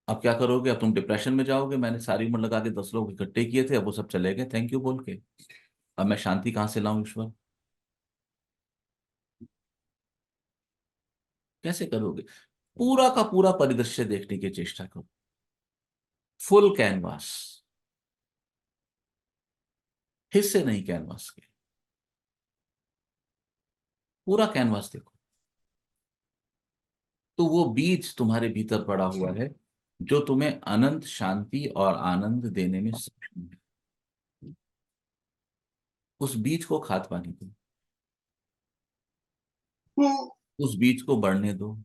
अब क्या करोगे? अब तुम डिप्रेशन में जाओगे। मैंने सारी उम्र लगा के 10 लोग इकट्ठे किए थे, अब वो सब चले गए थैंक यू बोल के। अब मैं शांति कहाँ से लाऊं ईश्वर? कैसे करोगे? पूरा का पूरा परिदृश्य देखने की चेष्टा करो, फुल कैनवास, हिस्से नहीं कैनवास के, पूरा कैनवास देखो। तो वो बीज तुम्हारे भीतर पड़ा हुआ है जो तुम्हें अनंत शांति और आनंद देने में सक्षम है। उस बीज को खाद पानी दो, उस बीज को बढ़ने दो।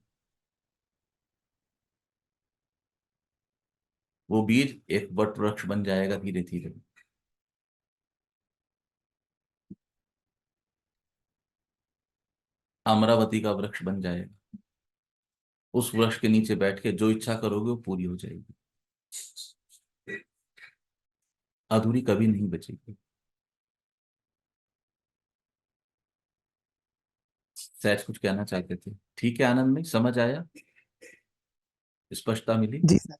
वो बीज एक वट वृक्ष बन जाएगा धीरे धीरे। अमरावती का वृक्ष बन जाएगा। उस वृक्ष के नीचे बैठ के जो इच्छा करोगे वो पूरी हो जाएगी, अधूरी कभी नहीं बचेगी। सहज कुछ कहना चाहते थे? ठीक है आनंद, में समझ आया, स्पष्टता मिली? जी सर।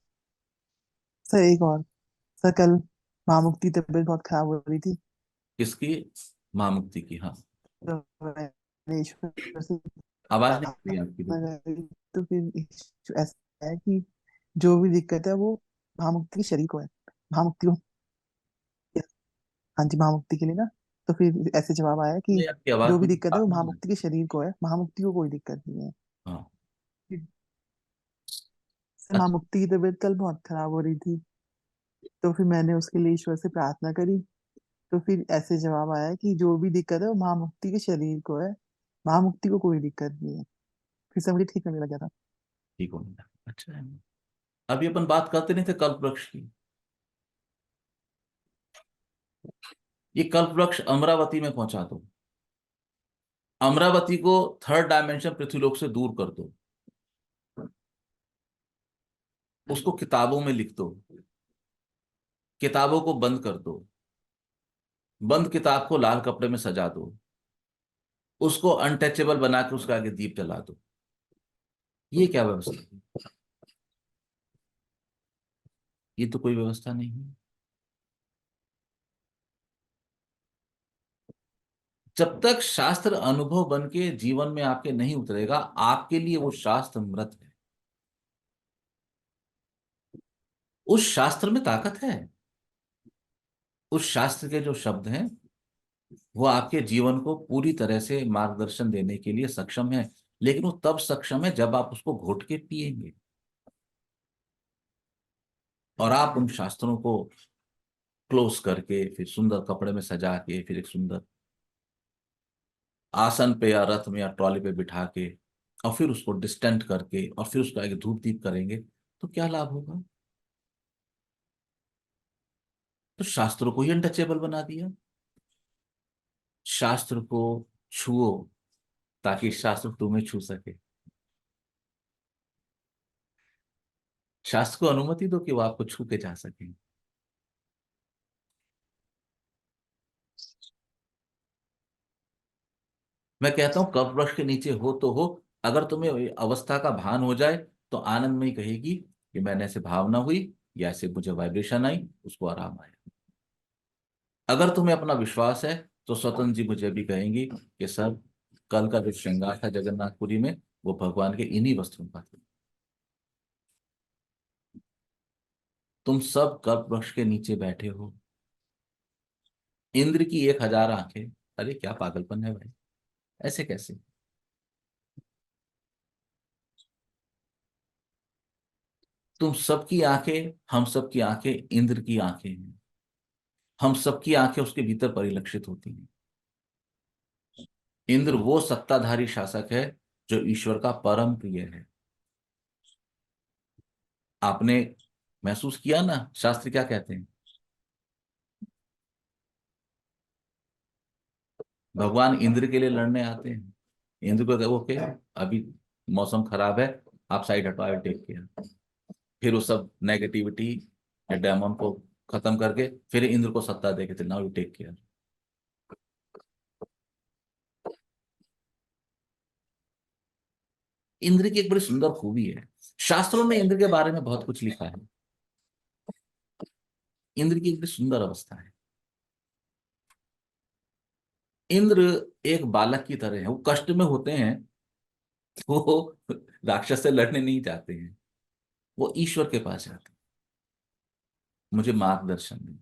सर एक और, सर कल महामुक्ति की तबीयत बहुत खराब हो रही थी, किसकी? माँ मुक्ति की, हाँ। तो मैंने ईश्वर से आवाज नहीं आ रही आपकी बेटी। प्रार्थना करी। तो फिर ऐसा है कि जो भी दिक्कत है वो महामुक्ति के शरीर को है, महामुक्ति को। हाँ जी, महामुक्ति के लिए ना। तो फिर ऐसे जवाब आया कि नहीं, आपकी आवाज जो भी मुझे दिक्कत है वो साफ नहीं आ रही। महामुक्ति के शरीर को है, महामुक्ति को कोई दिक्कत नहीं है। हाँ, माँ मुक्ति की तबीयत कल बहुत खराब हो रही थी, तो फिर मैंने उसके लिए ईश्वर से प्रार्थना करी। तो फिर ऐसे जवाब आया कि जो भी दिक्कत है वो माँ मुक्ति के शरीर को है, माँ मुक्ति को कोई दिक्कत नहीं है। फिर से मुझे ठीक होने लगा था। ठीक हो गया, अच्छा है। अभी अपन बात करते नहीं थे कल्प वृक्ष की। ये कल्प वृक्ष अमरावती में पहुंचा दो, अमरावती को थर्ड डायमेंशन पृथ्वीलोक से दूर कर दो, उसको किताबों में लिख दो, किताबों को बंद कर दो, बंद किताब को लाल कपड़े में सजा दो, उसको अनटचेबल बना के उसके आगे दीप जला दो। ये क्या व्यवस्था है? ये तो कोई व्यवस्था नहीं है। जब तक शास्त्र अनुभव बन के जीवन में आपके नहीं उतरेगा, आपके लिए वो शास्त्र मृत है। उस शास्त्र में ताकत है, उस शास्त्र के जो शब्द हैं वो आपके जीवन को पूरी तरह से मार्गदर्शन देने के लिए सक्षम है, लेकिन वो तब सक्षम है जब आप उसको घोट के पिएंगे और आप उन शास्त्रों को क्लोज करके फिर सुंदर कपड़े में सजा के फिर एक सुंदर आसन पे या रथ में या ट्रॉली पे बिठा के और फिर उसको डिस्टेंट करके और फिर उसका एक धूप दीप करेंगे, तो क्या लाभ होगा? तो शास्त्रों को ही अनटचेबल बना दिया। शास्त्र को छुओ ताकि शास्त्र तुम्हें छू सके। शास्त्र को अनुमति दो कि वो आपको छू के जा सके। मैं कहता हूं कल्प वृक्ष के नीचे हो तो हो, अगर तुम्हें ये अवस्था का भान हो जाए तो आनंद में ही कहेगी कि मैंने ऐसे भावना हुई या ऐसे मुझे वाइब्रेशन आई, उसको आराम आया। अगर तुम्हें अपना विश्वास है तो स्वतंत्र जी मुझे भी कहेंगी कि सर, कल का जो श्रृंगार था जगन्नाथपुरी में वो भगवान के इन्हीं वस्त्रों का था। तुम सब कल्प वृक्ष के नीचे बैठे हो, इंद्र की 1000 आंखें। अरे क्या पागलपन है भाई, ऐसे कैसे? तुम सबकी आंखें, हम सबकी आंखें इंद्र की आंखें हैं। हम सबकी आंखें उसके भीतर परिलक्षित होती हैं। इंद्र वो सत्ताधारी शासक है जो ईश्वर का परम प्रिय है। आपने महसूस किया ना शास्त्र क्या कहते हैं? भगवान इंद्र के लिए लड़ने आते हैं। इंद्र को देखो ओके, अभी मौसम खराब है, आप साइड हटो, आई टेक केयर। फिर वो सब नेगेटिविटी या डेमन को खत्म करके फिर इंद्र को सत्ता देके थे, now you take care. Indra की एक बड़ी सुंदर खूबी है, शास्त्रों में इंद्र के बारे में बहुत कुछ लिखा है। इंद्र की एक बड़ी सुंदर अवस्था है। इंद्र एक बालक की तरह है, वो कष्ट में होते हैं, वो राक्षस से लड़ने नहीं जाते हैं, वो ईश्वर के पास जाते हैं, मुझे मार्गदर्शन दे।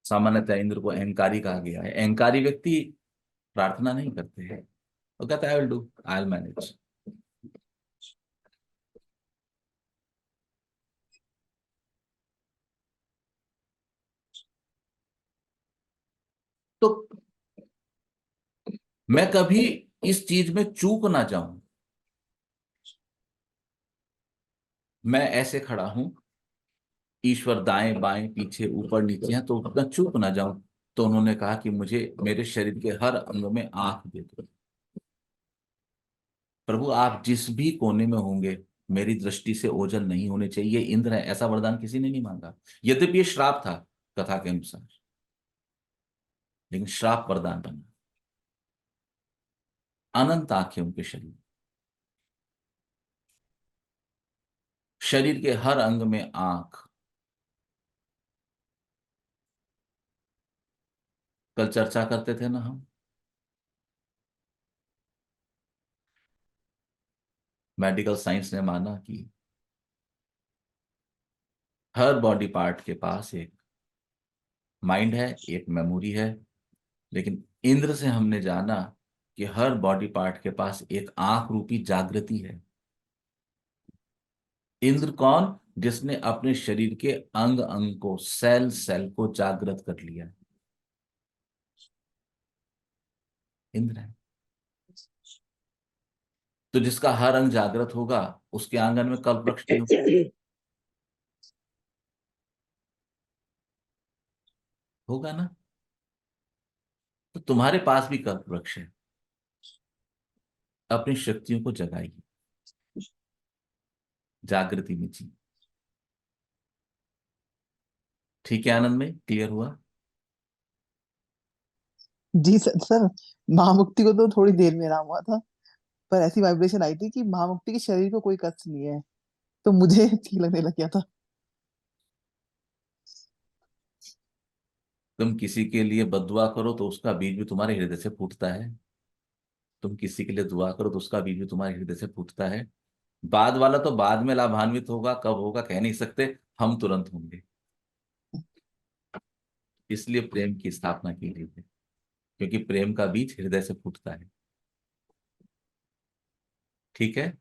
सामान्यतः इंद्र को अहंकारी कहा गया है। अहंकारी व्यक्ति प्रार्थना नहीं करते हैं, वो कहता है आई will do, I will manage. तो मैं कभी इस चीज में चूक ना जाऊं, मैं ऐसे खड़ा हूं, ईश्वर दाएं बाएं पीछे ऊपर नीचे है, तो मैं चूक ना जाऊं। तो उन्होंने कहा कि मुझे मेरे शरीर के हर अंग में आंख दे दो। प्रभु आप जिस भी कोने में होंगे मेरी दृष्टि से ओझल नहीं होने चाहिए। इंद्र है, ऐसा वरदान किसी ने नहीं मांगा, यद्यपि ये श्राप था कथा के अनुसार, लेकिन श्राप वरदान बना। अनंत आंखें उनके शरीर, शरीर के हर अंग में आंख। कल चर्चा करते थे ना हम, मेडिकल साइंस ने माना कि हर बॉडी पार्ट के पास एक माइंड है, एक मेमोरी है, लेकिन इंद्र से हमने जाना कि हर बॉडी पार्ट के पास एक आंख रूपी जागृति है। इंद्र कौन? जिसने अपने शरीर के अंग अंग को, सेल सेल को जागृत कर लिया, इंद्र है। तो जिसका हर अंग जागृत होगा उसके आंगन में कल्प वृक्ष नहीं होगा। होगा ना? तो तुम्हारे पास भी कल्प वृक्ष है। अपनी शक्तियों को जगाइए, जागृति में जी। ठीक है आनंद में, क्लियर हुआ? जी सर, महामुक्ति को तो थोड़ी देर में आराम हुआ था, पर ऐसी वाइब्रेशन आई थी कि महामुक्ति के शरीर को कोई कष्ट नहीं है, तो मुझे ठीक लगने लग गया था। तुम किसी के लिए बद्दुआ करो तो उसका बीज भी तुम्हारे हृदय से फूटता है। तुम किसी के लिए दुआ करो तो उसका बीज भी तुम्हारे हृदय से फूटता है। बाद वाला तो बाद में लाभान्वित होगा, कब होगा कह नहीं सकते, हम तुरंत होंगे। इसलिए प्रेम की स्थापना की गई है, क्योंकि प्रेम का बीज हृदय से फूटता है। ठीक है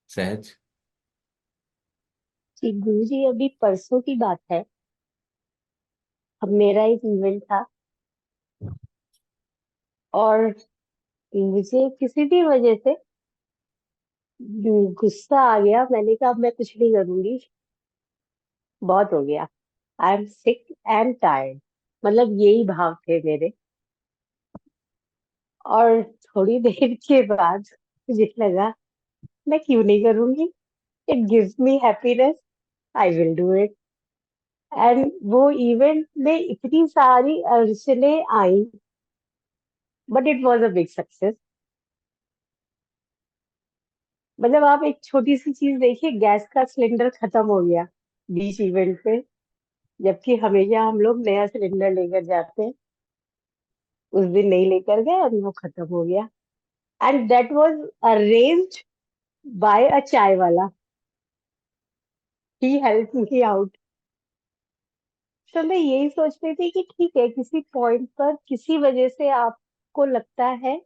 सहज? जी गुरु जी, अभी परसों की बात है। अब मेरा एक इवेंट था और मुझे किसी भी वजह से गुस्सा आ गया। मैंने कहा अब मैं कुछ नहीं करूंगी, बहुत हो गया। I am sick and tired, मतलब यही भाव थे मेरे। और थोड़ी देर के बाद मुझे लगा मैं क्यों नहीं करूंगी, it gives me happiness, I will do it. And वो इवेंट में इतनी सारी अड़चने आई, but it was a big success. मतलब आप एक छोटी सी चीज देखिए, गैस का सिलेंडर खत्म हो गया बीच इवेंट पे, जबकि हमेशा हम लोग नया सिलेंडर लेकर जाते हैं। उस दिन नहीं लेकर गए और वो खत्म हो गया। And that was arranged by a chai wala, he help me out. तो मैं यही सोच रही थी कि ठीक है, किसी पॉइंट पर किसी वजह से आपको लगता है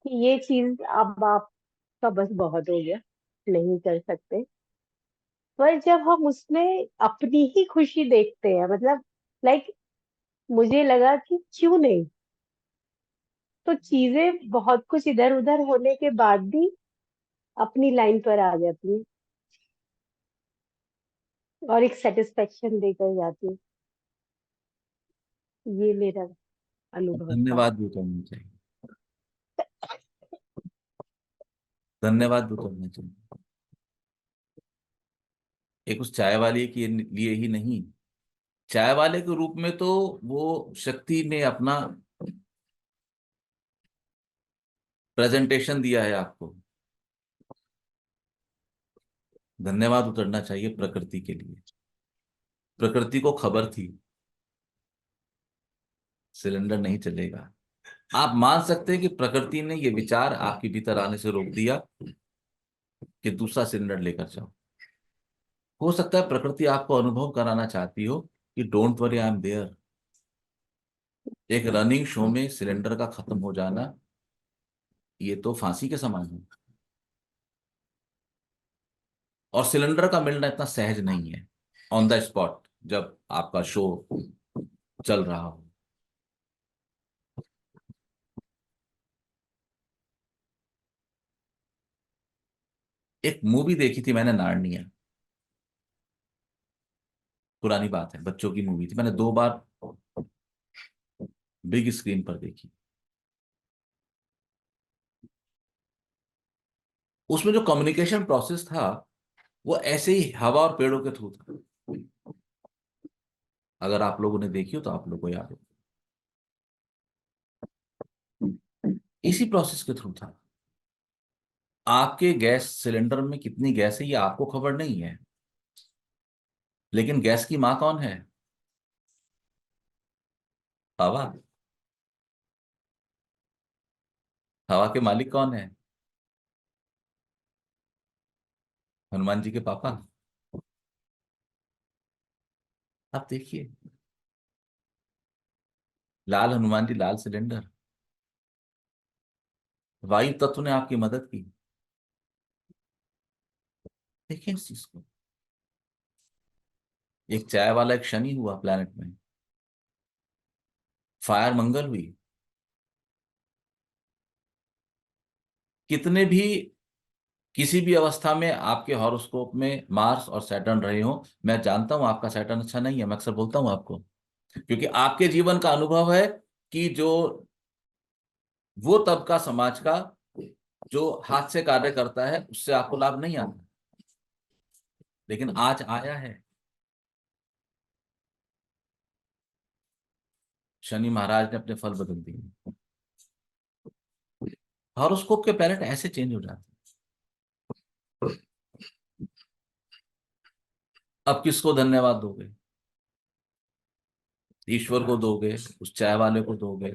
कि ये चीज अब आपका बस बहुत हो गया, नहीं कर सकते। पर जब हम उसमें अपनी ही खुशी देखते हैं, मतलब लाइक मुझे लगा कि क्यों नहीं, तो चीजें बहुत कुछ इधर उधर होने के बाद भी अपनी लाइन पर आ जाती है और एक सेटिस्फेक्शन देकर जाती है। ये मेरा अनुभव था। धन्यवाद भी करना चाहिए, धन्यवाद भी करना चाहिए। एक उस चाय वाले के लिए ही नहीं, चाय वाले के रूप में तो वो शक्ति ने अपना प्रेजेंटेशन दिया है आपको। धन्यवाद उतरना चाहिए प्रकृति के लिए। प्रकृति को खबर थी सिलेंडर नहीं चलेगा। आप मान सकते हैं कि प्रकृति ने ये विचार आपके भीतर आने से रोक दिया कि दूसरा सिलेंडर लेकर जाओ। हो सकता है प्रकृति आपको अनुभव कराना चाहती हो कि don't worry, I am there. एक रनिंग शो में सिलेंडर का खत्म हो जाना, ये तो फांसी के समान है। और सिलेंडर का मिलना इतना सहज नहीं है ऑन द स्पॉट जब आपका शो चल रहा हो। एक मूवी देखी थी मैंने, नार्निया, पुरानी बात है, बच्चों की मूवी थी, मैंने 2 बार बिग स्क्रीन पर देखी। उसमें जो कम्युनिकेशन प्रोसेस था वो ऐसे ही हवा और पेड़ों के थ्रू था। अगर आप लोगों ने देखी हो तो आप लोगों को याद हो, इसी प्रोसेस के थ्रू था। आपके गैस सिलेंडर में कितनी गैस है ये आपको खबर नहीं है, लेकिन गैस की मां कौन है? हवा। हवा के मालिक कौन है? हनुमान जी के पापा। आप देखिए, लाल हनुमान जी, लाल सिलेंडर, वायु तत्व ने आपकी मदद की। देखिए इस चीज को, एक चाय वाला एक शनि हुआ प्लेनेट में, फायर मंगल हुई। कितने भी, किसी भी अवस्था में आपके हॉरोस्कोप में मार्स और सैटर्न रहे हो, मैं जानता हूं आपका सैटर्न अच्छा नहीं है, मैं अक्सर बोलता हूं आपको, क्योंकि आपके जीवन का अनुभव है कि जो वो तबका समाज का जो हाथ से कार्य करता है उससे आपको लाभ नहीं आता, लेकिन आज आया है। शनि महाराज ने अपने फल बदल दिए। हॉरोस्कोप के प्लैनेट ऐसे चेंज हो जाते हैं। अब किसको धन्यवाद दोगे? ईश्वर को दोगे, उस चाय वाले को दोगे,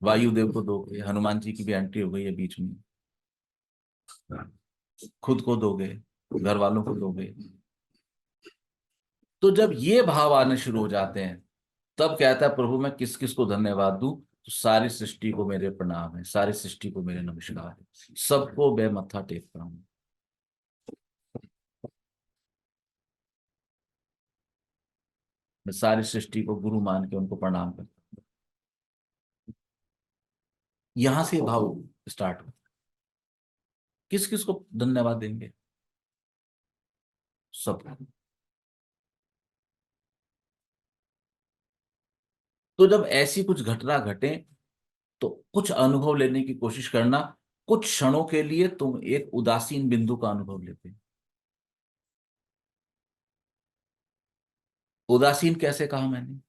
वायुदेव को दोगे, हनुमान जी की भी एंट्री हो गई है बीच में, खुद को दोगे, घर वालों को दोगे। तो जब ये भाव आने शुरू हो जाते हैं, तब कहता है प्रभु मैं किस किस को धन्यवाद दूं? तो सारी सृष्टि को मेरे प्रणाम है, सारी सृष्टि को मेरे नमस्कार है, सबको मैं मत्था टेकता हूं। मैं सारी सृष्टि को गुरु मान के उनको प्रणाम करता हूं। यहां से भाव स्टार्ट हो। किस किस को धन्यवाद देंगे? सबको। तो जब ऐसी कुछ घटना घटे तो कुछ अनुभव लेने की कोशिश करना। कुछ क्षणों के लिए तुम एक उदासीन बिंदु का अनुभव लेते। उदासीन कैसे कहा मैंने?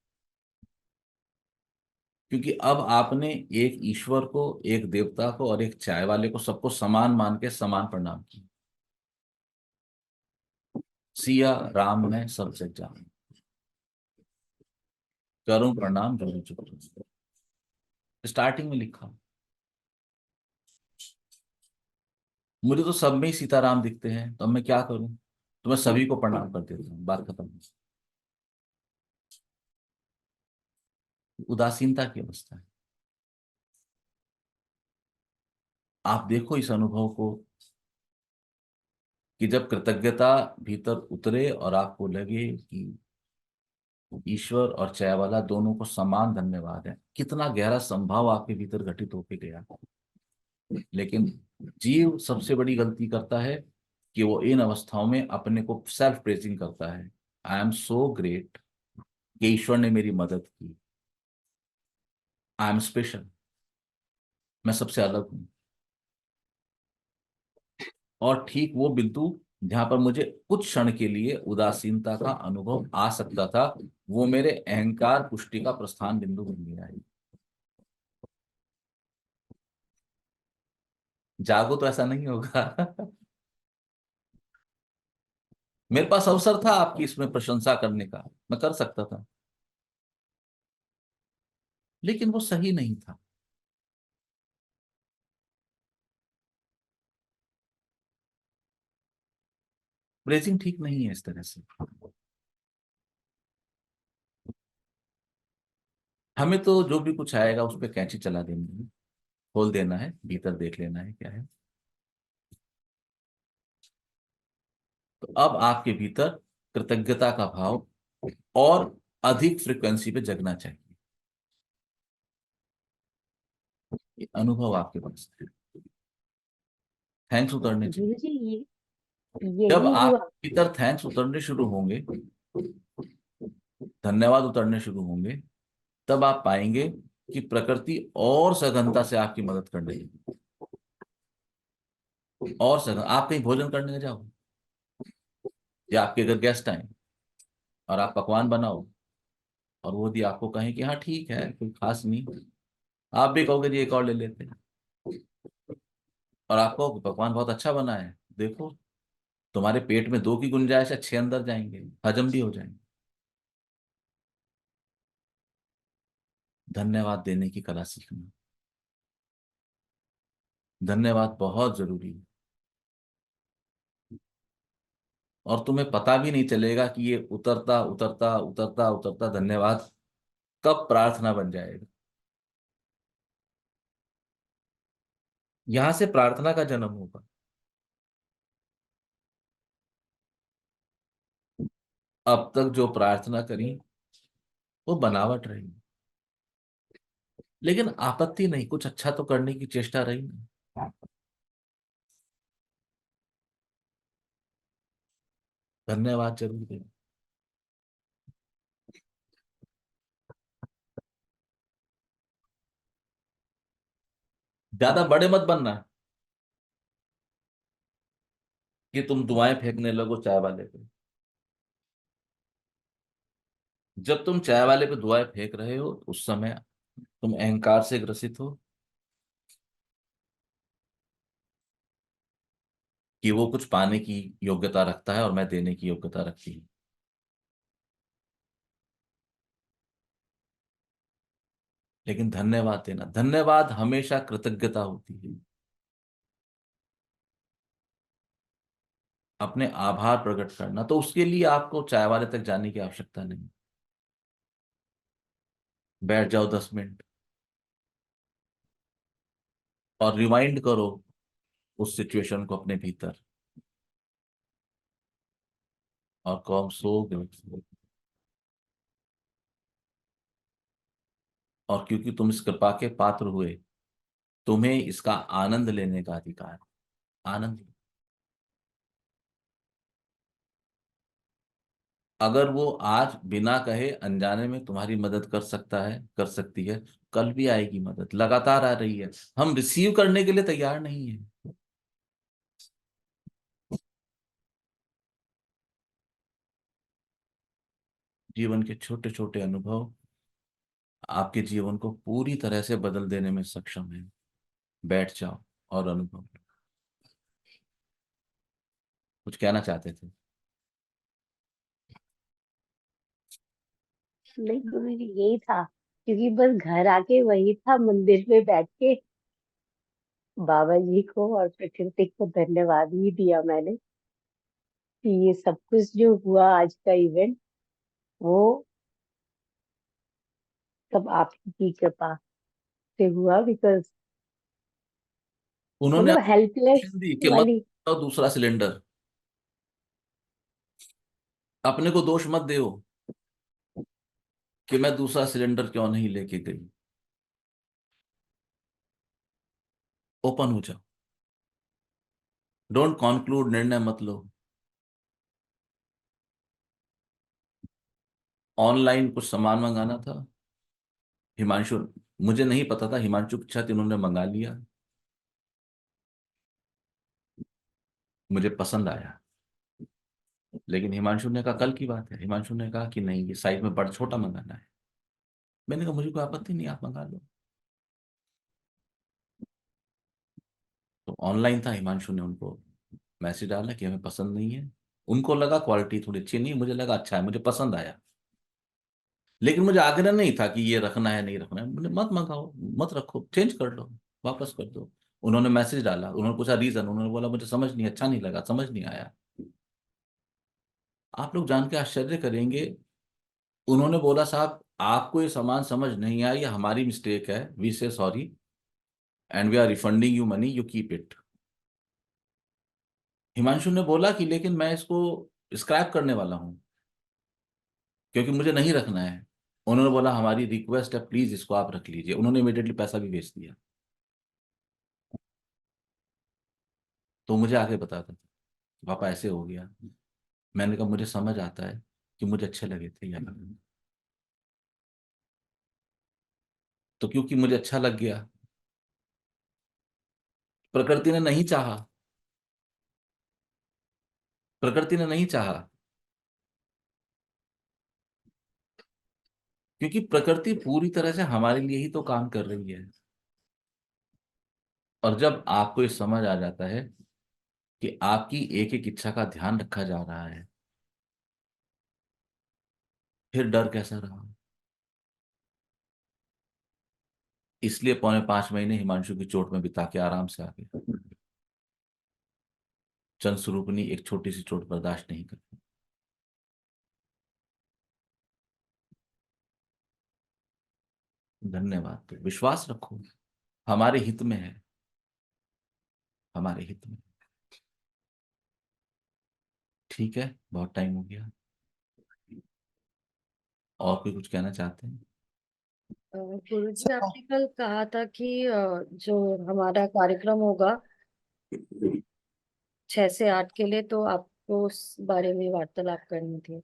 क्योंकि अब आपने एक ईश्वर को, एक देवता को और एक चाय वाले को, सबको समान मान के समान प्रणाम किया। सिया राम में सब जग जान, करूं प्रणाम जोड़ू चुप। स्टार्टिंग में लिखा। मुझे तो सब में ही सीताराम दिखते हैं, तो अब मैं क्या करूं? तो मैं सभी को प्रणाम कर देता हूं, बात खत्म। उदासीनता की अवस्था है। आप देखो इस अनुभव को कि जब कृतज्ञता भीतर उतरे और आपको लगे कि ईश्वर और चाय वाला दोनों को समान धन्यवाद है, कितना गहरा संभाव आपके भीतर घटित होके गया। लेकिन जीव सबसे बड़ी गलती करता है कि वो इन अवस्थाओं में अपने को सेल्फ प्रेजिंग करता है। आई एम सो ग्रेट कि ईश्वर ने मेरी मदद की, आई एम स्पेशल, मैं सबसे अलग हूं। और ठीक वो बिंदु जहां पर मुझे कुछ क्षण के लिए उदासीनता का अनुभव आ सकता था, वो मेरे अहंकार पुष्टि का प्रस्थान बिंदु बन गया है। जागो तो ऐसा नहीं होगा। मेरे पास अवसर था आपकी इसमें प्रशंसा करने का, मैं कर सकता था, लेकिन वो सही नहीं था। प्रेजिंग ठीक नहीं है इस तरह से। हमें तो जो भी कुछ आएगा उस पर कैंची चला देनी है, खोल देना है, भीतर देख लेना है क्या है। तो अब आपके भीतर कृतज्ञता का भाव और अधिक फ्रिक्वेंसी पे जगना चाहिए। ये अनुभव आपके पास है। थैंक्स उतरने चाहिए। गुरु जी जब यही आप हुआ। भीतर थैंक्स उतरने शुरू होंगे, धन्यवाद उतरने शुरू होंगे, तब आप पाएंगे कि प्रकृति और सघनता से आपकी मदद करने लगी। और सघन, आप कहीं भोजन करने जाओ या आपके घर गेस्ट आए और आप पकवान बनाओ और वो यदि आपको कहें कि हाँ ठीक है कोई खास नहीं, आप भी कहोगे जी एक और ले लेते हैं। और आपको पकवान बहुत अच्छा बना है, देखो तुम्हारे पेट में दो की गुंजाइश है, 6 अंदर जाएंगे, हजम भी हो जाएंगे। धन्यवाद देने की कला सीखना। धन्यवाद बहुत जरूरी है। और तुम्हें पता भी नहीं चलेगा कि ये उतरता उतरता उतरता उतरता धन्यवाद कब प्रार्थना बन जाएगा। यहां से प्रार्थना का जन्म होगा। अब तक जो प्रार्थना करी वो बनावट रही, लेकिन आपत्ति नहीं, कुछ अच्छा तो करने की चेष्टा रही ना। धन्यवाद जरूर दें। ज्यादा बड़े मत बनना कि तुम दुआएं फेंकने लगो चाय वाले पे। जब तुम चाय वाले पे दुआएं फेंक रहे हो उस समय तुम अहंकार से ग्रसित हो कि वो कुछ पाने की योग्यता रखता है और मैं देने की योग्यता रखती हूँ। लेकिन धन्यवाद देना, धन्यवाद हमेशा कृतज्ञता होती है। अपने आभार प्रकट करना, तो उसके लिए आपको चाय वाले तक जाने की आवश्यकता नहीं। बैठ जाओ 10 मिनट और रिवाइंड करो उस सिचुएशन को अपने भीतर, और कहो सो ग्रेटफुल। और क्योंकि तुम इस कृपा के पात्र हुए, तुम्हें इसका आनंद लेने का अधिकार है। आनंद। अगर वो आज बिना कहे अनजाने में तुम्हारी मदद कर सकता है, कर सकती है, कल भी आएगी मदद, लगातार आ रही है। हम रिसीव करने के लिए तैयार नहीं है। जीवन के छोटे छोटे अनुभव आपके जीवन को पूरी तरह से बदल देने में सक्षम है। बैठ जाओ और अनुभव लो। कुछ कहना चाहते थे? नहीं गुरु जी, यही था, क्योंकि बस घर आके वही था, मंदिर में बैठ के बाबा जी को और प्रकृति को धन्यवाद ही दिया मैंने कि ये सब कुछ जो हुआ आज का इवेंट, वो सब आपकी कृपा से हुआ। बिकॉज उन्होंने मतलब आपको हेल्पलेस option दी कि मत वाली। खाओ दूसरा सिलेंडर। अपने को दोष मत दो कि मैं दूसरा सिलेंडर क्यों नहीं लेके गई। ओपन हो जाओ। डोंट कॉन्क्लूड, निर्णय मत लो। ऑनलाइन कुछ सामान मंगाना था, हिमांशु, मुझे नहीं पता था, हिमांशु की इच्छा थी, उन्होंने मंगा लिया, मुझे पसंद आया। लेकिन हिमांशु ने कहा, कल की बात है, हिमांशु ने कहा कि नहीं ये साइज में बड़ा छोटा मंगाना है। मैंने कहा मुझे कोई आपत्ति नहीं, आप मंगा लो। तो ऑनलाइन था, हिमांशु ने उनको मैसेज डाला कि हमें पसंद नहीं है। उनको लगा क्वालिटी थोड़ी अच्छी नहीं, मुझे लगा अच्छा है, मुझे पसंद आया। लेकिन मुझे आग्रह नहीं था कि ये रखना है नहीं रखना है, मुझे मत मंगाओ, मत रखो, चेंज कर लो, वापस कर दो। उन्होंने मैसेज डाला, उन्होंने पूछा रीजन, उन्होंने बोला मुझे समझ नहीं, अच्छा नहीं लगा, समझ नहीं आया। आप लोग जान के आश्चर्य करेंगे, उन्होंने बोला साहब आपको ये सामान समझ नहीं आया, ये हमारी मिस्टेक है, we say sorry and we are refunding you money, you keep it. Himanshu ने बोला कि लेकिन मैं इसको स्क्रैप करने वाला हूं क्योंकि मुझे नहीं रखना है। उन्होंने बोला हमारी रिक्वेस्ट है, प्लीज इसको आप रख लीजिए। उन्होंने इमीडिएटली पैसा भी भेज दिया। तो मुझे आगे बताता था पापा ऐसे हो गया। मैंने कहा मुझे समझ आता है कि मुझे अच्छे लगे थे यार, तो क्योंकि मुझे अच्छा लग गया, प्रकृति ने नहीं चाहा, प्रकृति ने नहीं चाहा, क्योंकि प्रकृति पूरी तरह से हमारे लिए ही तो काम कर रही है। और जब आपको ये समझ आ जाता है कि आपकी एक एक इच्छा का ध्यान रखा जा रहा है, फिर डर कैसा रहा। इसलिए 4.5 महीने हिमांशु की चोट में बिता के आराम से आ गए। चंद स्वरूपनी एक छोटी सी चोट बर्दाश्त नहीं करती। धन्यवाद। तो विश्वास रखो, हमारे हित में है, हमारे हित में। ठीक है, बहुत टाइम हो गया। और कोई कुछ कहना चाहते हैं? गुरुजी, सर आपने कल कहा था कि जो हमारा कार्यक्रम होगा 6 से 8 के लिए, तो आपको उस बारे में वार्तालाप करनी थी।